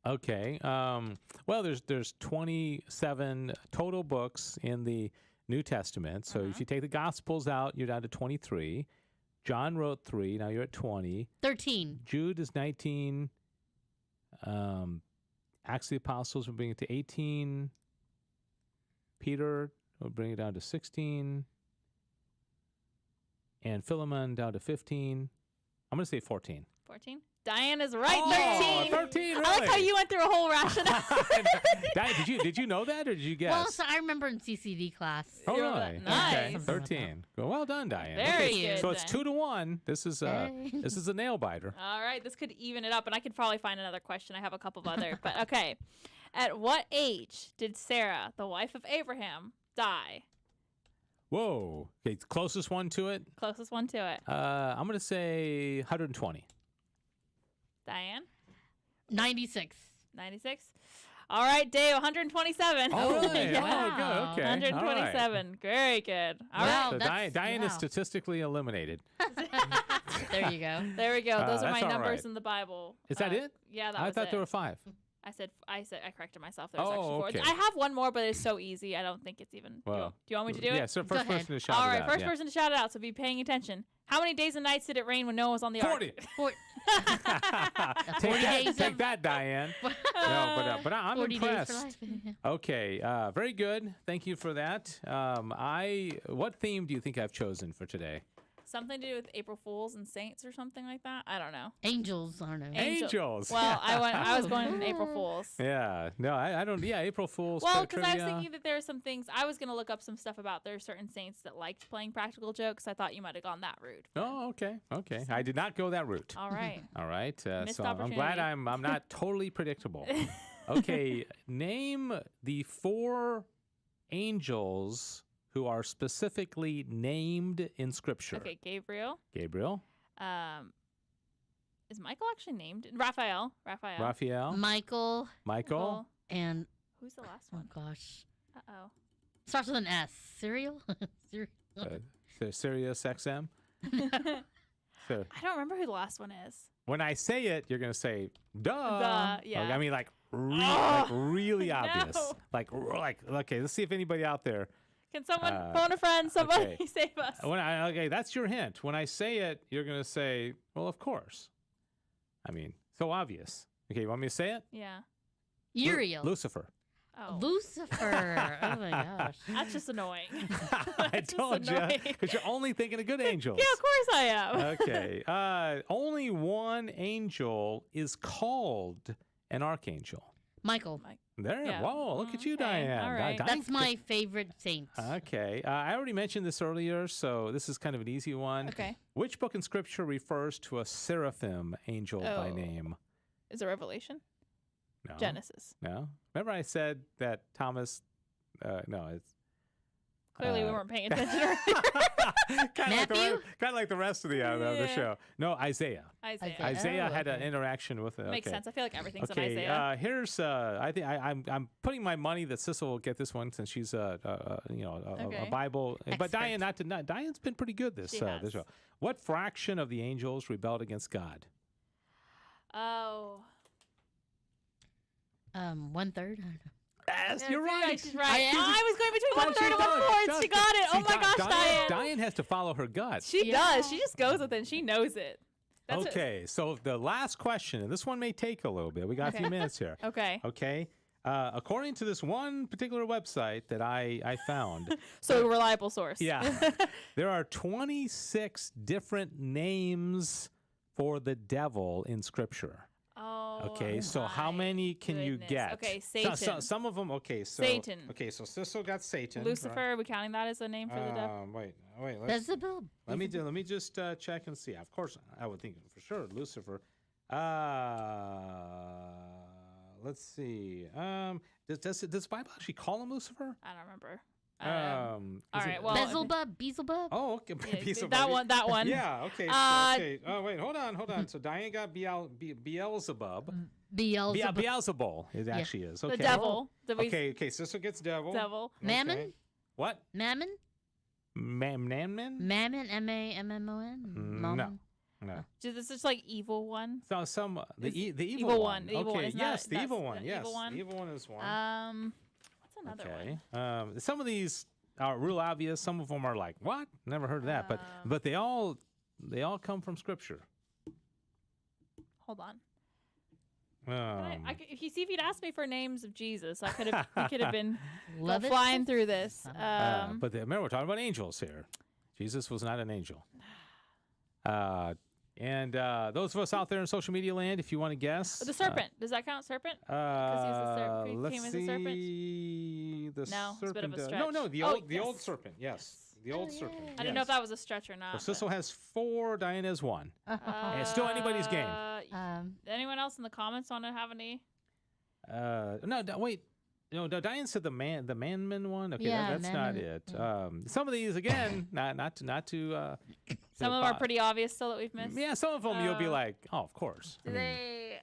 Okay. Well, there's 27 total books in the New Testament. So if you take the Gospels out, you're down to 23. John wrote 3. Now you're at 20. 13. Jude is 19. Acts of the Apostles will bring it to 18. Peter will bring it down to 16. And Philemon down to 15. I'm going to say 14. 14. Diane is right. Oh, 13. 13, I like how really? you went through a whole rationale. Diane, did you know that, or did you guess? Well, so I remember in CCD class. Oh, You're really? right. Okay, Nice. 13. Well done, Diane. Very Okay, good, so it's Diane. 2-1. This is Yay. this is a nail biter. All right, this could even it up, and I could probably find another question. I have a couple of other, but okay. At what age did Sarah, the wife of Abraham, die? Whoa. Okay, closest one to it. Closest one to it. I'm gonna say 120. Diane, 96. 96. All right, Dave, 127. Oh, really? Yeah. Oh, good. Okay. 127. Very good. All Wow. right. So that's- Diane is wow. statistically eliminated. There you go. There we go. Those are my that's all numbers right. in the Bible. Is that it? Yeah, that I was thought it. there were 5. I corrected myself. There's Oh, actually 4. okay. I have one more, but it's so easy. I don't think it's even. Well, do you want me to do it? Yeah, so Go first ahead. person to shout All it right, out. first yeah. person to shout it out. So be paying attention. How many days and nights did it rain when Noah was on the 40. For- Take that, Diane. No, but I'm 40 days impressed. for life. Okay, very good. Thank you for that. What theme do you think I've chosen for today? Something to do with April Fools and Saints or something like that. I don't know. Angels, I don't know. Angels. Well, I was going April Fools. Yeah, no, I don't. Yeah, April Fool's. Well, because because I was thinking that there are some things I was going to look up some stuff about. There are certain saints that liked playing practical jokes. I thought you might have gone that route. Oh, okay. I did not go that route. All right. All right. Missed So I'm glad opportunity. I'm not totally predictable. Okay, name the 4 angels who are specifically named in Scripture. Okay, Gabriel. Gabriel, Is Michael actually named? Raphael. Raphael, Michael Michael. and, Who's the last oh one? gosh. Uh-oh. Starts with an S. Cereal? Sirius XM. So I don't remember who the last one is. when I say it, you're gonna say "duh." Duh, yeah. I mean, like Oh, really obvious. no. Like okay. Let's see if anybody out there. Can someone phone a friend? Somebody okay. save us. Okay, that's your hint. When I say it, you're gonna say, "Well, of course." I mean, so obvious. Okay, you want me to say it? Yeah. Uriel. Lucifer. Oh. Lucifer. Oh my gosh. That's just annoying. I That's just told you, annoying. because you're only thinking of good angels. Yeah, of course I am. Okay. Only one angel is called an archangel. Michael. There. Yeah. Whoa, look at you, Okay, Diane. all right. Diane- That's my favorite saint. Okay. I already mentioned this earlier, so this is kind of an easy one. Okay. Which book in Scripture refers to a seraphim angel by Oh. name? Is it Revelation? No. Genesis. No. Remember I said that Thomas. No, it's. Clearly, we weren't paying attention. Matthew? Kind of like the rest of the Yeah. show. No, Isaiah. Isaiah. Isaiah Oh, had an okay. interaction with it. Makes okay. sense. I feel like everything's in Okay, Isaiah. here's I think I'm putting my money that Sissel will get this one since she's a Okay. Bible. But Expert. Diane, Diane's been pretty good this She this has. show. What fraction of the angels rebelled against God? Oh. 1/3. I don't know. Yes, Yeah, you're I feel right. like she's right. I am. I was going between Well, 1/3 and she 1/4. She got it. Oh See, my gosh, Diane. Diane has to follow her gut. She Yeah. does. She just goes with it and she knows it. That's what- Okay, so the last question, and this one may take a little bit. We got a few Okay. minutes here. Okay. Okay. According to this one particular website that I found, So a reliable source. yeah, there are 26 different names for the devil in Scripture? Oh. Okay, so how many can you get? Okay, Satan. Some of them. Okay, so Satan. Okay, so Sissel got Satan. Lucifer. Right? Are we counting that as a name for the devil? Wait. Beelzebub. Let me just check and see. Of course, I would think for sure Lucifer. Let's see. Does the Bible actually call him Lucifer? I don't remember. All right. Well, Beelzebub. Oh, okay. Yeah, that one. That one. Yeah. Okay. Okay. Oh, wait. Hold on. So Diane got Beelzebub. Beelzebul. It actually is. Okay. The devil. Okay. Sister gets devil. Devil. Mammon. Okay. What? Mammon. Mammon. Mammon. M-A-M-M-O-N. No. This is like evil one. So the evil evil one. one. The evil Okay. one. Yes, the That's evil one. the Yes. evil one. The evil one is one. What's another one? Some of these are real obvious. Some of them are like, what? Never heard of that. But they all come from Scripture. Hold on. Um, if you'd asked me for names of Jesus, we could have been Love flying through this. but remember, we're talking about angels here. Jesus was not an angel. And those of us out there in social media land, if you want to guess, the serpent. Does that count? Serpent? Let's As a serpent? see. The No, it's a bit of serpent. a stretch. No, the old serpent. Yes, the old serpent. I didn't know if that was a stretch or not. So Sissel has 4, Diane has 1. And it's still anybody's game. Anyone else in the comments want to have any? Wait. No, Diane said the manman one. Okay, Yeah, that's not it. Some of these again, not to. Some of them are pretty obvious still that we've missed. Yeah, some of them you'll be like, oh, of course. They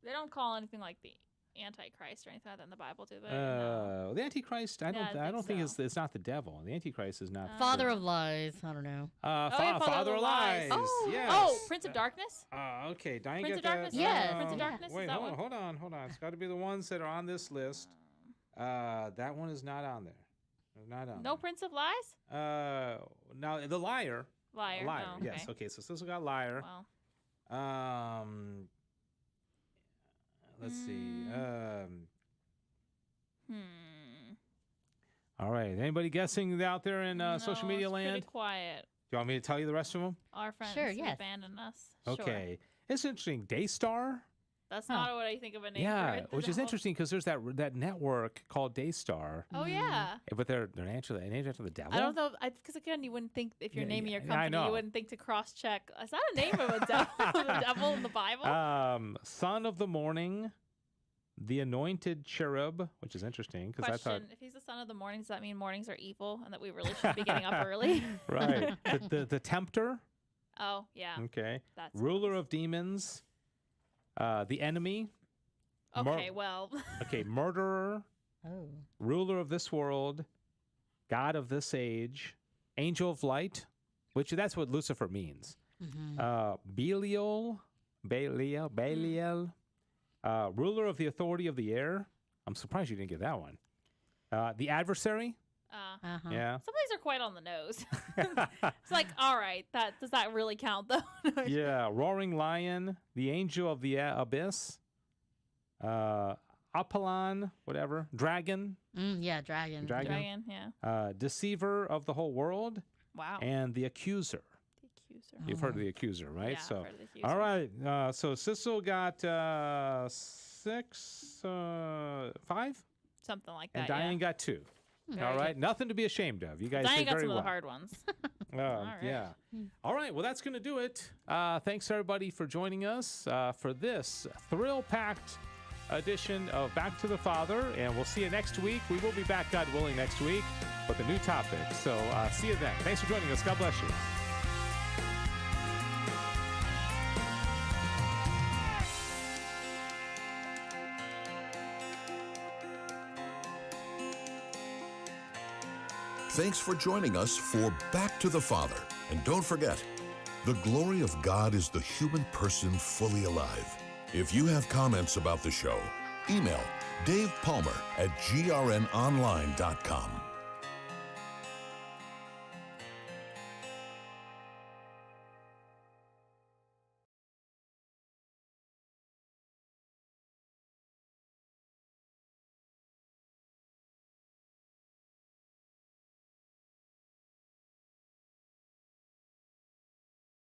don't call anything like the Antichrist or anything like that in the Bible, do they? No. The Antichrist, I don't think so. it's not the devil. The Antichrist is not Father of lies. I don't know. Father of lies. Oh, yes. Prince of Darkness. Okay, Diane Prince of got Darkness. that. Yeah, Prince of Darkness. Wait, is that hold on. It's got to be the ones that are on this list. That one is not on there. Not on. No Prince of Lies. Now the liar. Liar. Liar. Oh, okay. Yes. Okay. So Sissel got liar. Well. Let's see. All right. Anybody guessing out there in social media it's land? Pretty quiet. Do you want me to tell you the rest of them? Our friends Sure, who yes. abandoned us. Okay. It's interesting. Daystar. That's not what I think of a name. Yeah, for it. which is interesting because there's that network called Daystar. Oh yeah. But they're actually named after the devil. I don't know because again, you wouldn't think if you're naming your I company, know. you wouldn't think to cross-check. Is that a name of a devil? The devil in the Bible? Son of the morning, the anointed cherub, which is interesting because I thought if he's the son of the morning, does that mean mornings are evil and that we really should be getting up early? right. The tempter. Oh yeah. Okay. That's Ruler of demons. The enemy. Okay, well. Okay, murderer. Oh. Ruler of this world. God of this age. Angel of light, which that's what Lucifer means. Belial. Ruler of the authority of the air. I'm surprised you didn't get that one. The adversary. Yeah. Some of these are quite on the nose. It's like, all right, does that really count though? Yeah, roaring lion, the angel of the abyss, Apollon, whatever, dragon. Yeah, dragon. Dragon, yeah. Deceiver of the whole world. Wow. And the accuser. The accuser. You've heard of the accuser, right? Yeah, so, I've heard of the accuser. all right. So Sissel got 5, Something like that. and Diane got 2. All right, nothing to be ashamed of. You guys Diane did got very some well. of the hard ones. Right. Yeah. All right. Well, that's going to do it. Thanks, everybody, for joining us for this thrill-packed edition of Back to the Father. And we'll see you next week. We will be back, God willing, next week with a new topic. So see you then. Thanks for joining us. God bless you. Thanks for joining us for Back to the Father. And don't forget, the glory of God is the human person fully alive. If you have comments about the show, email Dave Palmer at grnonline.com.